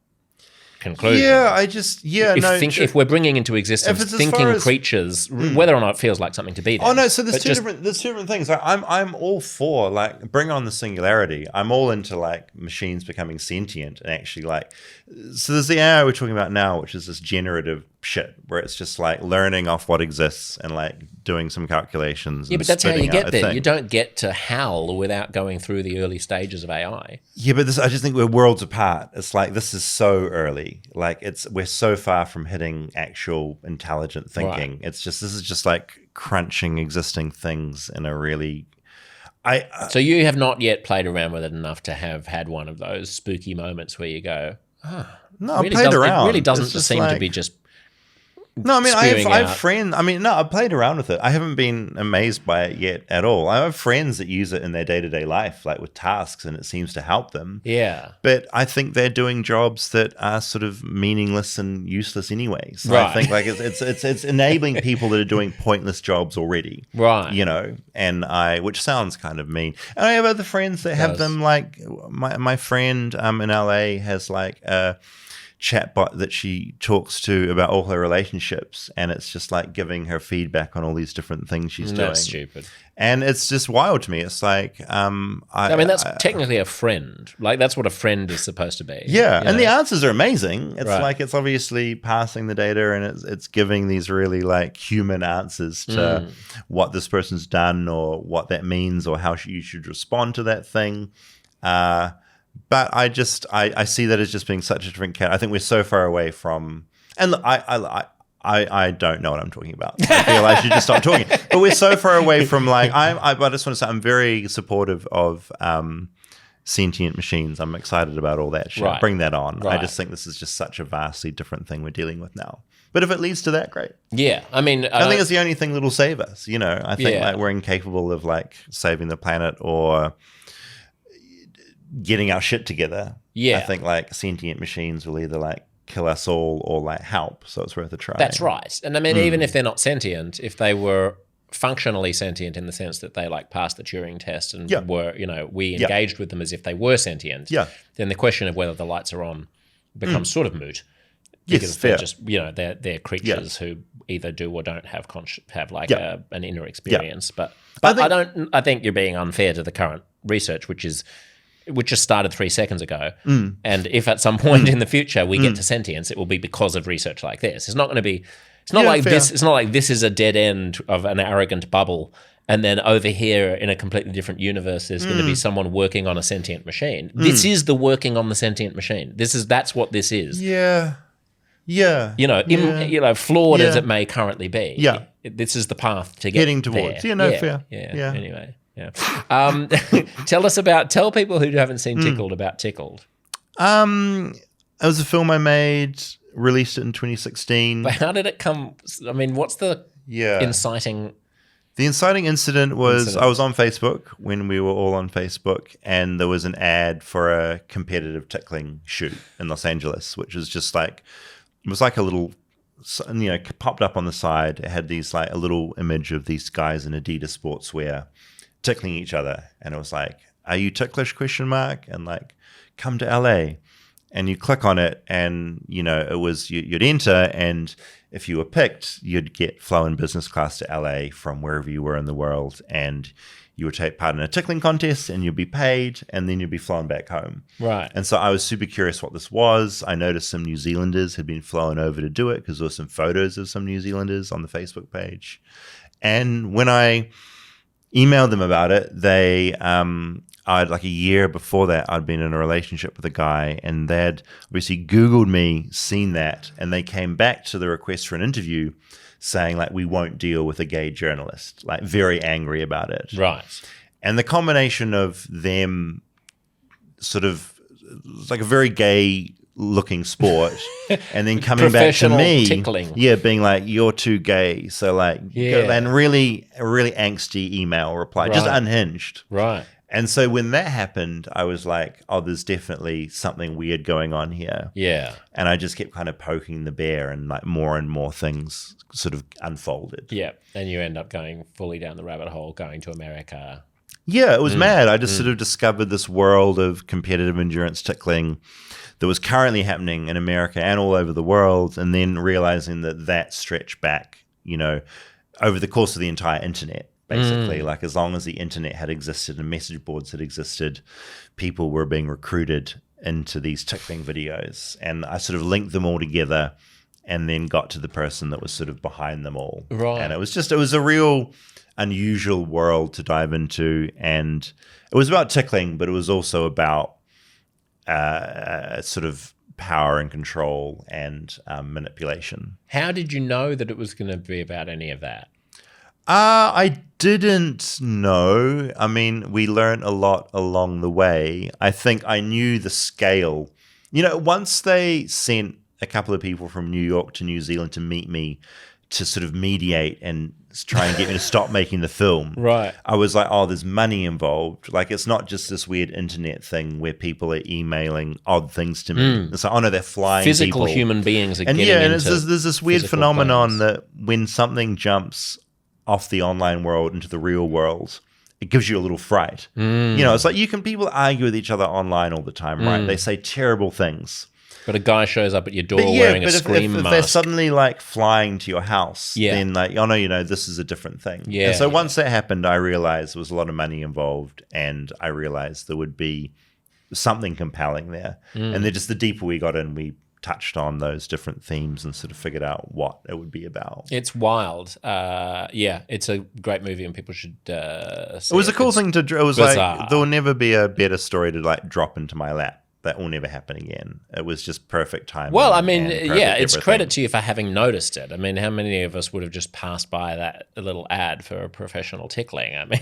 conclusion. If we're bringing into existence thinking creatures, whether or not it feels like something to be there. Oh no, so there's two different things. I'm all for like bring on the singularity. I'm all into like machines becoming sentient and actually like. So there's the AI we're talking about now, which is this generative shit where it's just like learning off what exists and like doing some calculations. Yeah, but that's how you get there. You don't get to HAL without going through the early stages of AI. Yeah, but I just think we're worlds apart. It's like this is so early. Like we're so far from hitting actual intelligent thinking. Right. This is just like crunching existing things in a really. So you have not yet played around with it enough to have had one of those spooky moments where you go, no, I played around. It really doesn't seem to be just. No, I mean, I have friends. I mean, no, I've played around with it. I haven't been amazed by it yet at all. I have friends that use it in their day-to-day life, like with tasks, and it seems to help them. Yeah. But I think they're doing jobs that are sort of meaningless and useless anyway. So right. I think like it's enabling people that are doing pointless jobs already. Right. Which sounds kind of mean. And I have other friends that have them like my friend in LA has like a chatbot that she talks to about all her relationships, and it's just like giving her feedback on all these different things she's doing. That's stupid. And it's just wild to me. It's like I mean, that's technically a friend. Like that's what a friend is supposed to be. Yeah, and the answers are amazing. It's like it's obviously passing the data, and it's giving these really like human answers to what this person's done or what that means or how you should respond to that thing. But I see that as just being such a different cat. I think we're so far away from, and I I don't know what I'm talking about. I feel I should just stop talking. But we're so far away from like, I just want to say I'm very supportive of sentient machines. I'm excited about all that shit. Right. Bring that on. Right. I just think this is just such a vastly different thing we're dealing with now. But if it leads to that, great. Yeah, I mean, I think it's the only thing that'll save us. You know, I think like we're incapable of like saving the planet or getting our shit together. Yeah, I think like sentient machines will either like kill us all or like help. So it's worth a try. That's right. And I mean, even if they're not sentient, if they were functionally sentient in the sense that they like passed the Turing test and were, you know, we engaged with them as if they were sentient. Yeah. Then the question of whether the lights are on becomes sort of moot. Because yes, they're just, you know, they're creatures who either do or don't have like an inner experience. But I think you're being unfair to the current research, which just started 3 seconds ago. And if at some point in the future we get to sentience, it will be because of research like this. It's not going to be. It's not like this. It's not like this is a dead end of an arrogant bubble. And then over here in a completely different universe, there's going to be someone working on a sentient machine. This is the working on the sentient machine. That's what this is. Yeah. Yeah. You know, flawed as it may currently be. Yeah. This is the path to getting towards. there. Yeah, no, fair. Yeah. Anyway, yeah. Tell people who haven't seen Tickled about Tickled. It was a film I made, released it in 2016. But how did it come? I mean, what's the inciting? The inciting incident was I was on Facebook when we were all on Facebook, and there was an ad for a competitive tickling shoot in Los Angeles, which was just like, it was like a little, you know, popped up on the side. It had these like a little image of these guys in Adidas sportswear tickling each other, and it was like, "Are you ticklish?" ? And like, come to LA, and you click on it, and you know it was you'd enter, and if you were picked, you'd get flown business class to LA from wherever you were in the world, and you would take part in a tickling contest, and you'd be paid, and then you'd be flown back home. Right. And so I was super curious what this was. I noticed some New Zealanders had been flown over to do it because there were some photos of some New Zealanders on the Facebook page. And when I emailed them about it, I'd like a year before that, I'd been in a relationship with a guy, and they'd obviously Googled me, seen that, and they came back to the request for an interview saying like, we won't deal with a gay journalist, like very angry about it. Right. And the combination of them sort of like a very gay looking sport and then coming back to me, tickling. Being like, you're too gay. So like, and really angsty email reply, just unhinged. Right. And so when that happened, I was like, oh, there's definitely something weird going on here. Yeah. And I just kept kind of poking the bear, and like more and more things sort of unfolded. Yeah. And you end up going fully down the rabbit hole, going to America. Yeah, it was mad. I just sort of discovered this world of competitive endurance tickling that was currently happening in America and all over the world, and then realizing that stretched back, you know, over the course of the entire internet. Basically, like as long as the internet had existed and message boards had existed, people were being recruited into these tickling videos. And I sort of linked them all together and then got to the person that was sort of behind them all. Right. And it was a real unusual world to dive into. And it was about tickling, but it was also about sort of power and control and manipulation. How did you know that it was going to be about any of that? I didn't know. I mean, we learned a lot along the way. I think I knew the scale. You know, once they sent a couple of people from New York to New Zealand to meet me to sort of mediate and try and get me to stop making the film. Right. I was like, oh, there's money involved. Like, it's not just this weird internet thing where people are emailing odd things to me. It's like, oh no, they're flying physical people. Human beings are and getting into there's this weird phenomenon planes. that when something jumps off the online world into the real world, it gives you a little fright. You know, it's like people argue with each other online all the time, right? They say terrible things. But a guy shows up at your door wearing a scream mask. If they're suddenly like flying to your house, then like, oh no, you know, this is a different thing. Yeah. And so once that happened, I realized there was a lot of money involved, and I realized there would be something compelling there. And then just the deeper we got in, we touched on those different themes and sort of figured out what it would be about. It's wild. It's a great movie and people should see it. It was a cool thing to. It was bizarre. like, there will never be a better story to like drop into my lap. that will never happen again. It was just perfect timing. Well, I mean, it's credit to you for having noticed it. I mean, how many of us would have just passed by that little ad for a professional tickling? I mean,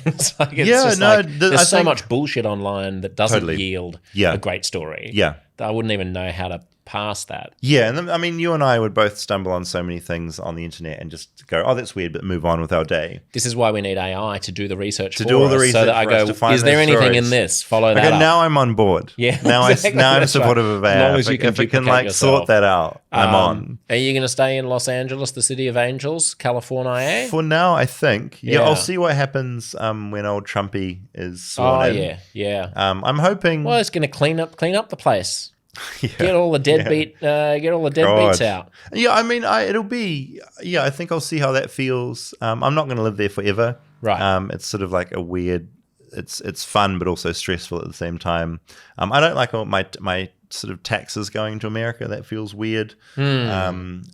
there's so much bullshit online that doesn't yield a great story. Yeah. I wouldn't even know how to pass that. Yeah, and I mean, you and I would both stumble on so many things on the internet and just go, oh, that's weird, but move on with our day. This is why we need AI to do the research so that I go, is there anything stories in this? Follow that up. Now I'm on board. Yeah, now exactly. I'm supportive of AI. As long as you if it can like yourself. sort that out, I'm on. Are you going to stay in Los Angeles, the city of angels, California? For now, I think. Yeah, I'll see what happens when old Trumpy is sworn in. Yeah. I'm hoping. Well, it's going to clean up the place. Get all the deadbeats out. Yeah, I mean, it'll be. Yeah, I think I'll see how that feels. I'm not going to live there forever. Right. It's sort of like a weird. It's fun, but also stressful at the same time. I don't like all my sort of taxes going to America. That feels weird. I'll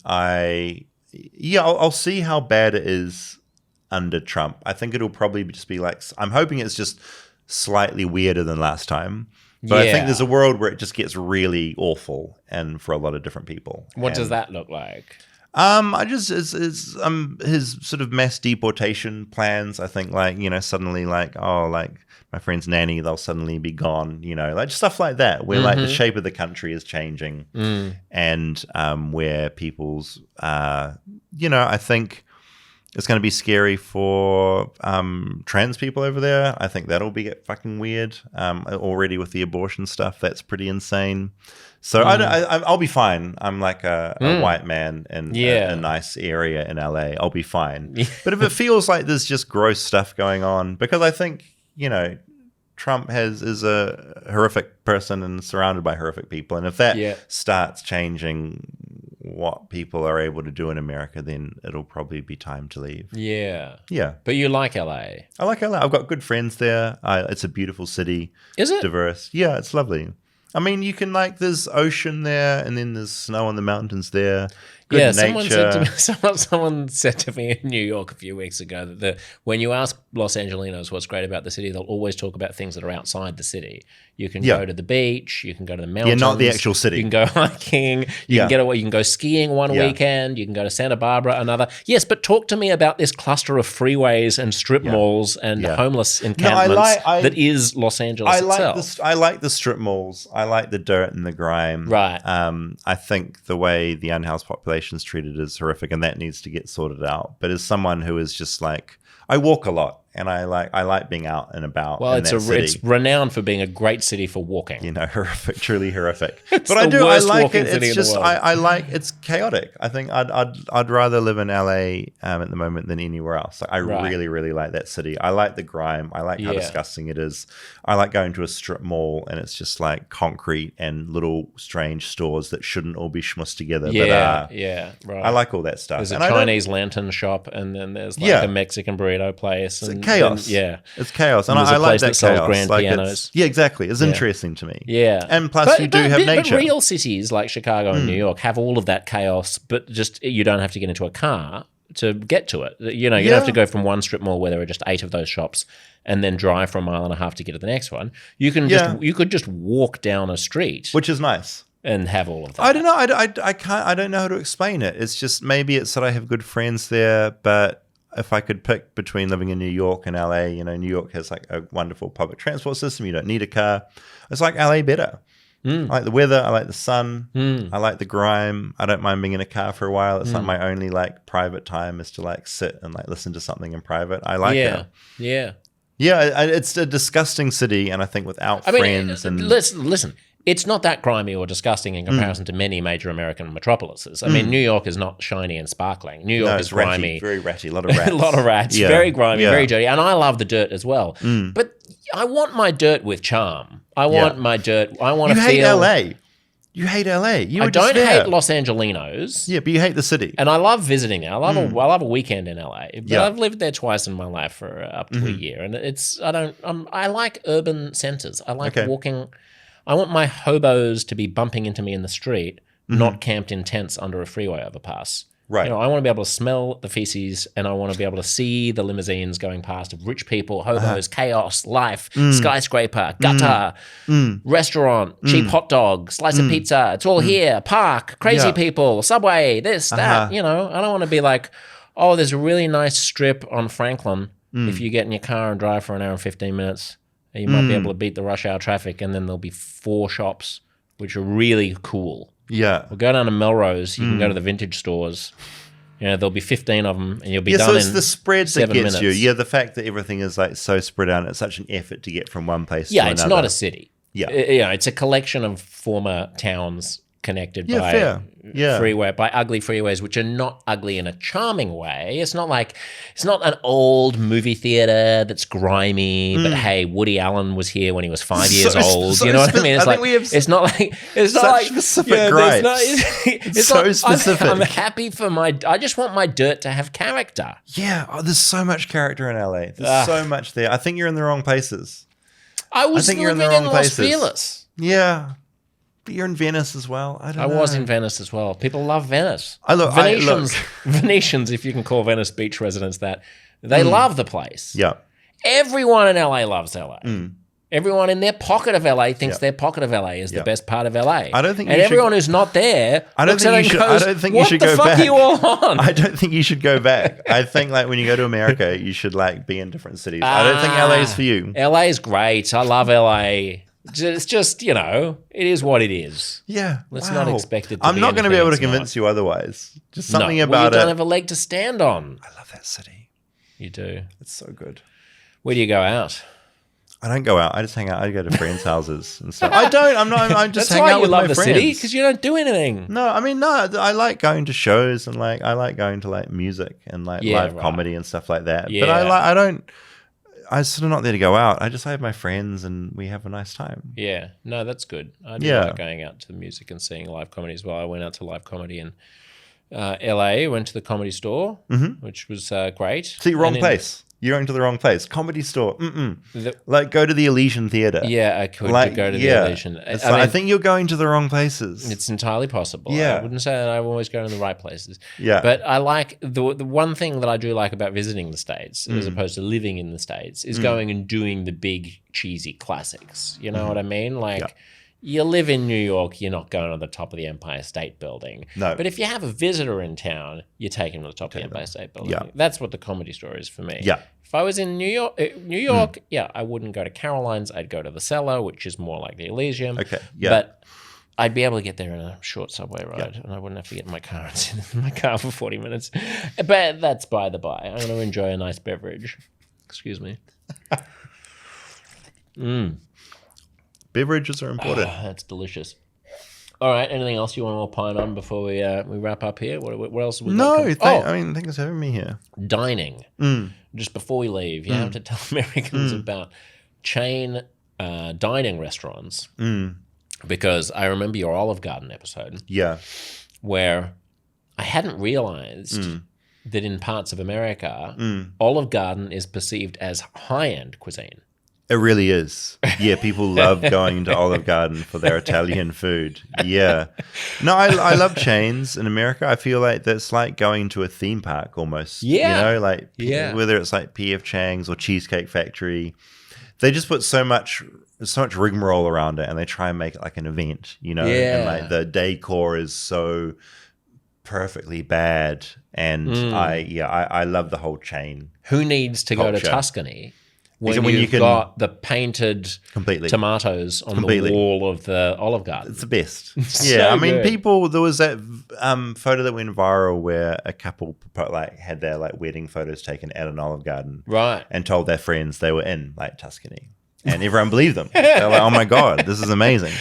see how bad it is under Trump. I think it'll probably just be like. I'm hoping it's just slightly weirder than last time. But I think there's a world where it just gets really awful, and for a lot of different people. What does that look like? His sort of mass deportation plans. I think suddenly my friend's nanny, they'll suddenly be gone. Like stuff like that, where like the shape of the country is changing, and where people's I think. It's going to be scary for trans people over there. I think that'll be fucking weird. Already with the abortion stuff, that's pretty insane. So I'll be fine. I'm like a white man in a nice area in LA. I'll be fine. But if it feels like there's just gross stuff going on, because I think Trump is a horrific person and surrounded by horrific people, and if that starts changing what people are able to do in America, then it'll probably be time to leave. Yeah. Yeah. But you like LA? I like LA. I've got good friends there. It's a beautiful city. Is it? Diverse. Yeah, it's lovely. I mean, you can there's ocean there, and then there's snow on the mountains there. Good nature. Someone said to me in New York a few weeks ago that when you ask Los Angelinos what's great about the city, they'll always talk about things that are outside the city. You can go to the beach, you can go to the mountains. Yeah, not the actual city. You can go hiking, you can go skiing one weekend, you can go to Santa Barbara another. Yes, but talk to me about this cluster of freeways and strip malls and homeless encampments that is Los Angeles itself. I like the strip malls. I like the dirt and the grime. Right. I think the way the unhoused population is treated is horrific, and that needs to get sorted out. But as someone who is just I walk a lot, and I like being out and about. Well, it's renowned for being a great city for walking. Horrific, truly horric. But I like it. It's just it's chaotic. I think I'd rather live in LA at the moment than anywhere else. I really, really like that city. I like the grime. I like how disgusting it is. I like going to a strip mall and it's just like concrete and little strange stores that shouldn't all be smushed together. Right. I like all that stuff. There's a Chinese lantern shop, and then there's a Mexican burrito place. It's chaos. It's chaos, and I like that chaos. Grand pianos. Exactly. It's interesting to me. Yeah, and plus you do have nature. But real cities like Chicago and New York have all of that chaos, but just you don't have to get into a car to get to it. You don't have to go from one strip mall where there are just 8 of those shops and then drive for a mile and a half to get to the next one. You could just walk down a street, which is nice. And have all of that. I don't know. I don't know how to explain it. It's just maybe it's that I have good friends there, but if I could pick between living in New York and LA, New York has a wonderful public transport system. You don't need a car. It's like LA better. I like the weather. I like the sun. I like the grime. I don't mind being in a car for a while. It's like my only private time is to sit and listen to something in private. I like it. Yeah. It's a disgusting city, and I think without friends and listen. It's not that grimy or disgusting in comparison to many major American metropolises. I mean, New York is not shiny and sparkling. New York is grimy. Ratty, very ratty, a lot of rats. A lot of rats, very grimy, very dirty. And I love the dirt as well. But I want my dirt with charm. I want my dirt. I want to feel... You hate LA. You hate LA. I don't hate Los Angelinos. Yeah, but you hate the city. And I love visiting there. I love a weekend in LA. But I've lived there twice in my life for up to a year. And I like urban centers. I like walking... I want my hobos to be bumping into me in the street, not camped in tents under a freeway overpass. Right. You know, I want to be able to smell the feces, and I want to be able to see the limousines going past of rich people, hobos, chaos, life, skyscraper, gutter, restaurant, cheap hot dog, slice of pizza. It's all here. Park, crazy people, subway, this, that. You know, I don't want to be like, oh, there's a really nice strip on Franklin. If you get in your car and drive for an hour and 15 minutes, you might be able to beat the rush hour traffic, and then there'll be 4 shops which are really cool. Yeah. We'll go down to Melrose. You can go to the vintage stores. You know, there'll be 15 of them, and you'll be done so in it's the spread that 7 gets minutes. you. Yeah, the fact that everything is like so spread out, it's such an effort to get from one place to another. Yeah, it's not a city. Yeah. You know, it's a collection of former towns connected by by ugly freeways, which are not ugly in a charming way. It's not an old movie theater that's grimy, but hey, Woody Allen was here when he was 5 years old. You know what I mean? It's not like specific gripes. It's so specific. I'm happy for I just want my dirt to have character. Yeah. Oh, there's so much character in LA. There's so much there. I think you're in the wrong places. I think you're in the wrong places. Los Feliz. Yeah. But you're in Venice as well. I was in Venice as well. People love Venice. Venetians, if you can call Venice beach residents that, they love the place. Yeah. Everyone in LA loves LA. Everyone in their pocket of LA thinks their pocket of LA is the best part of LA. I don't think everyone who's not there looks at it and goes, what the fuck are you all on? I don't think you should go back. I think like when you go to America, you should like be in different cities. I don't think LA is for you. LA is great. I love LA. It's just, you know, it is what it is. Yeah. Let's not expect it to I'm be not going to be able to convince not. you otherwise. Just something about well, you it. don't have a leg to stand on. I love that city. You do. It's so good. Where do you go out? I don't go out. I just hang out. I go to friends' houses and stuff. I don't. I just hang out with my friends. That's why you love the city, because you don't do anything. No, I mean, no. I like going to shows and like I like going to like music and like live comedy and stuff like that. Yeah. But I'm sort of not there to go out. I have my friends and we have a nice time. Yeah. No, that's good. I do like going out to the music and seeing live comedy as well. I went out to live comedy in LA, went to the Comedy Store, which was great. See, wrong place. You're going to the wrong place. Comedy Store. Like, go to the Elysian Theatre. Yeah, I could go to the Elysian. I think you're going to the wrong places. It's entirely possible. Yeah. I wouldn't say that I'm always going to the right places. Yeah. But I like, the one thing that I do like about visiting the States, as opposed to living in the States, is going and doing the big, cheesy classics. You know what I mean? Like, you live in New York, you're not going to the top of the Empire State Building. No. But if you have a visitor in town, you take him to the top of the Empire State Building. Yeah. That's what the Comedy Store is for me. Yeah. If I was in New York, I wouldn't go to Caroline's. I'd go to the Cellar, which is more like the Elysium. Okay, yeah. But I'd be able to get there in a short subway ride, and I wouldn't have to get in my car and sit in my car for 40 minutes. But that's by the by. I'm going to enjoy a nice beverage. Excuse me. Beverages are important. Oh, that's delicious. All right. Anything else you want to opine on before we wrap up here? What else? Thanks for having me here. Dining. Just before we leave, you have to tell Americans about chain dining restaurants. Because I remember your Olive Garden episode. Yeah. Where I hadn't realized that in parts of America, Olive Garden is perceived as high-end cuisine. It really is. Yeah, people love going to Olive Garden for their Italian food. Yeah. No, I love chains in America. I feel like that's like going to a theme park almost. Yeah. You know, like whether it's like P.F. Chang's or Cheesecake Factory, they just put so much rigmarole around it and they try and make it like an event, you know? Yeah. And like the decor is so perfectly bad. And I love the whole chain. Who needs to go to Tuscany? When you've got the painted tomatoes on the wall of the Olive Garden. It's the best. Yeah, I mean, there was that photo that went viral where a couple had their wedding photos taken at an Olive Garden. Right. And told their friends they were in Tuscany. And everyone believed them. They're like, oh my God, this is amazing.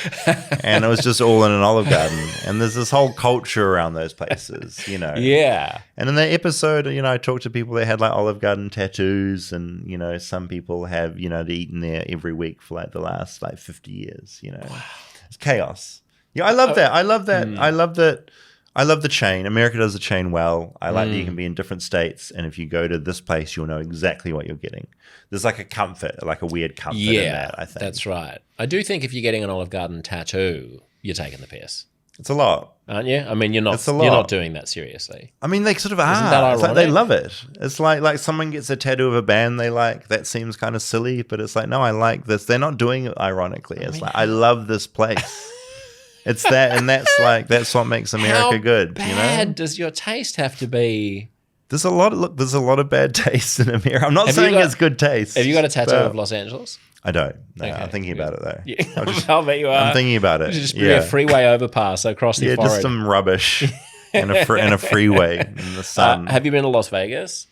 And it was just all in an Olive Garden. And there's this whole culture around those places, you know. Yeah. And in that episode, I talked to people that had Olive Garden tattoos. And, some people have, eaten there every week for the last 50 years, Wow. It's chaos. Yeah, I love that. I love that. I love that. I love the chain. America does the chain well. I like that you can be in different states. And if you go to this place, you'll know exactly what you're getting. There's a comfort, a weird comfort in that, I think. That's right. I do think if you're getting an Olive Garden tattoo, you're taking the piss. It's a lot. Aren't you? I mean, you're not doing that seriously. I mean, they sort of Isn't are. that It's like ironic? they love it. It's like someone gets a tattoo of a band they like. That seems kind of silly, but it's like, no, I like this. They're not doing it ironically. It's like, I love this place. It's that, and that's what makes America good. How you bad know? does your taste have to be? There's a lot of bad taste in America. I'm not saying it's good taste. Have you got a tattoo of Los Angeles? I don't. No, Okay. I'm thinking about it though. Yeah. I'll bet you are. I'm thinking about it. Just be a freeway overpass across the forehead. Just some rubbish and a freeway in the sun. Have you been to Las Vegas?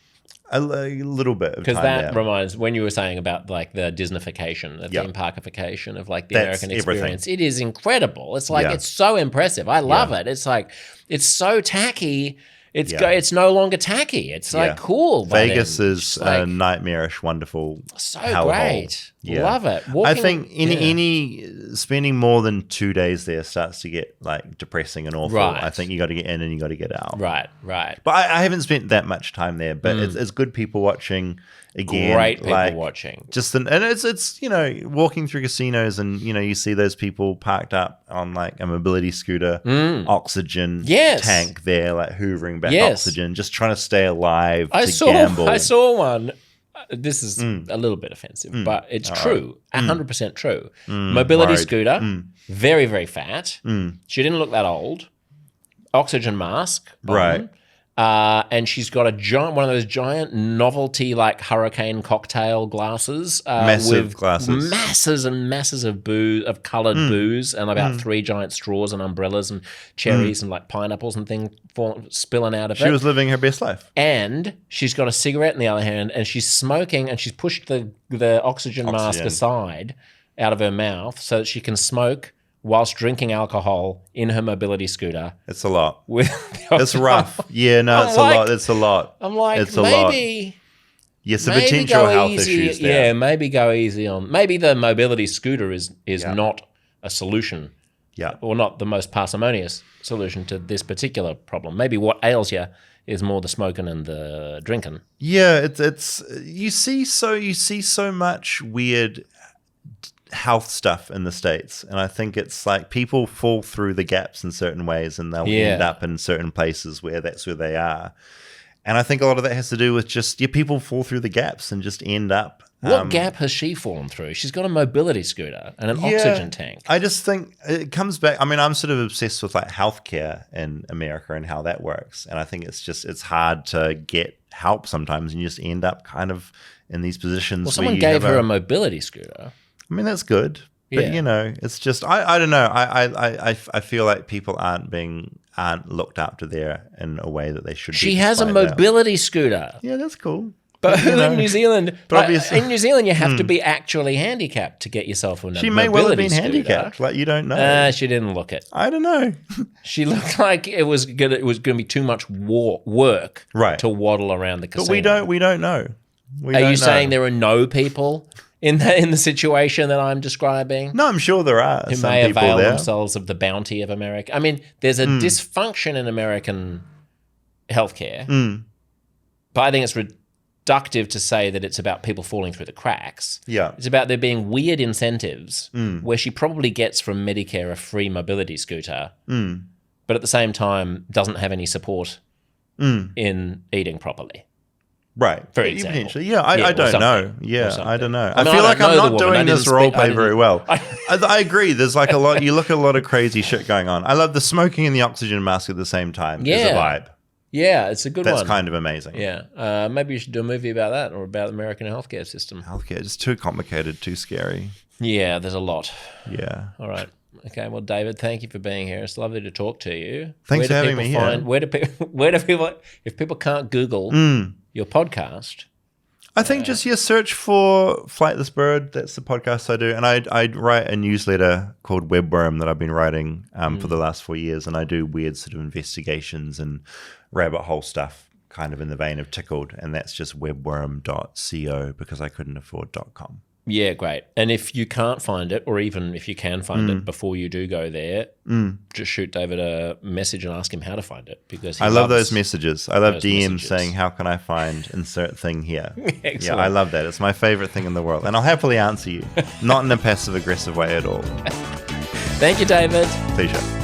A little bit of Because time that there. reminds, when you were saying about like the Disneyfication, the theme parkification of like the That's American experience, everything. it is incredible. It's like, it's so impressive. I love it. It's like, it's so tacky. It's no longer tacky. It's like cool. Vegas is a nightmarish, wonderful, so hellhole. great. Yeah. Love it. I think any spending more than 2 days there starts to get like depressing and awful. Right. I think you got to get in and you got to get out. Right. But I haven't spent that much time there. But it's good people watching. Again, great people watching. And it's walking through casinos and you see those people parked up on like a mobility scooter, oxygen tank there, like hoovering back oxygen, just trying to stay alive gamble. I saw one. This is a little bit offensive, but it's true. 100% true. Mobility scooter, very, very fat. She didn't look that old. Oxygen mask on. Right. And she's got one of those giant novelty like hurricane cocktail glasses, Massive with glasses, masses and masses of booze, of coloured booze, and about 3 giant straws and umbrellas and cherries and like pineapples and things spilling out of it. She was living her best life. And she's got a cigarette in the other hand, and she's smoking, and she's pushed the oxygen mask aside out of her mouth so that she can smoke whilst drinking alcohol in her mobility scooter. It's a lot. It's rough. Yeah, no, it's a lot. It's a lot. I'm like, it's a maybe... lot. Yes, the potential health issues there. Yeah, maybe go easy on... Maybe the mobility scooter is not a solution. Yeah. Or not the most parsimonious solution to this particular problem. Maybe what ails you is more the smoking and the drinking. Yeah, it's you see so much weird health stuff in the States, and I think it's like people fall through the gaps in certain ways and they'll end up in certain places where that's where they are, and I think a lot of that has to do with just people fall through the gaps and just end up. What gap has she fallen through? She's got a mobility scooter and an oxygen tank. I just think it comes back. I mean, I'm sort of obsessed with like healthcare in America and how that works, and I think it's hard to get help sometimes, and you just end up kind of in these positions. Well, someone gave her a mobility scooter. I mean, that's good. But, it's just, I don't know. I feel like people aren't looked after there in a way that they should be. She has a mobility scooter. Yeah, that's cool. But in New Zealand, in New Zealand, you have to be actually handicapped to get yourself a mobility scooter. She may well have been handicapped. Like, you don't know. She didn't look it. I don't know. She looked like it was going to be too much work to waddle around the casino. But we don't know. Are you saying there are no people in the situation that I'm describing? No, I'm sure there are who some may people avail there. themselves of the bounty of America. I mean, there's a dysfunction in American healthcare, but I think it's reductive to say that it's about people falling through the cracks. Yeah, it's about there being weird incentives where she probably gets from Medicare a free mobility scooter, but at the same time doesn't have any support in eating properly. Right. For example. Potentially. Yeah, I don't know. Yeah, I don't know. I mean, feel like I'm not woman. doing this role play very well. I agree. There's like a lot, you look at a lot of crazy shit going on. I love the smoking and the oxygen mask at the same time. Is a vibe. Yeah, it's a good one. That's kind of amazing. Yeah. Maybe you should do a movie about that or about the American healthcare system. Healthcare is too complicated, too scary. Yeah, there's a lot. Yeah. All right. Okay, well, David, thank you for being here. It's lovely to talk to you. Thanks for having me here. Where do people, if people can't Google your podcast? I think just search for Flightless Bird. That's the podcast I do. And I write a newsletter called Webworm that I've been writing for the last 4 years. And I do weird sort of investigations and rabbit hole stuff kind of in the vein of Tickled. And that's just webworm.co because I couldn't afford .com. Yeah, great. And if you can't find it, or even if you can find it before you do go there, just shoot David a message and ask him how to find it, because I love those messages. I love DMs saying, "How can I find insert thing here?" Yeah, I love that. It's my favorite thing in the world, and I'll happily answer you, not in a passive aggressive way at all. Thank you, David. Pleasure.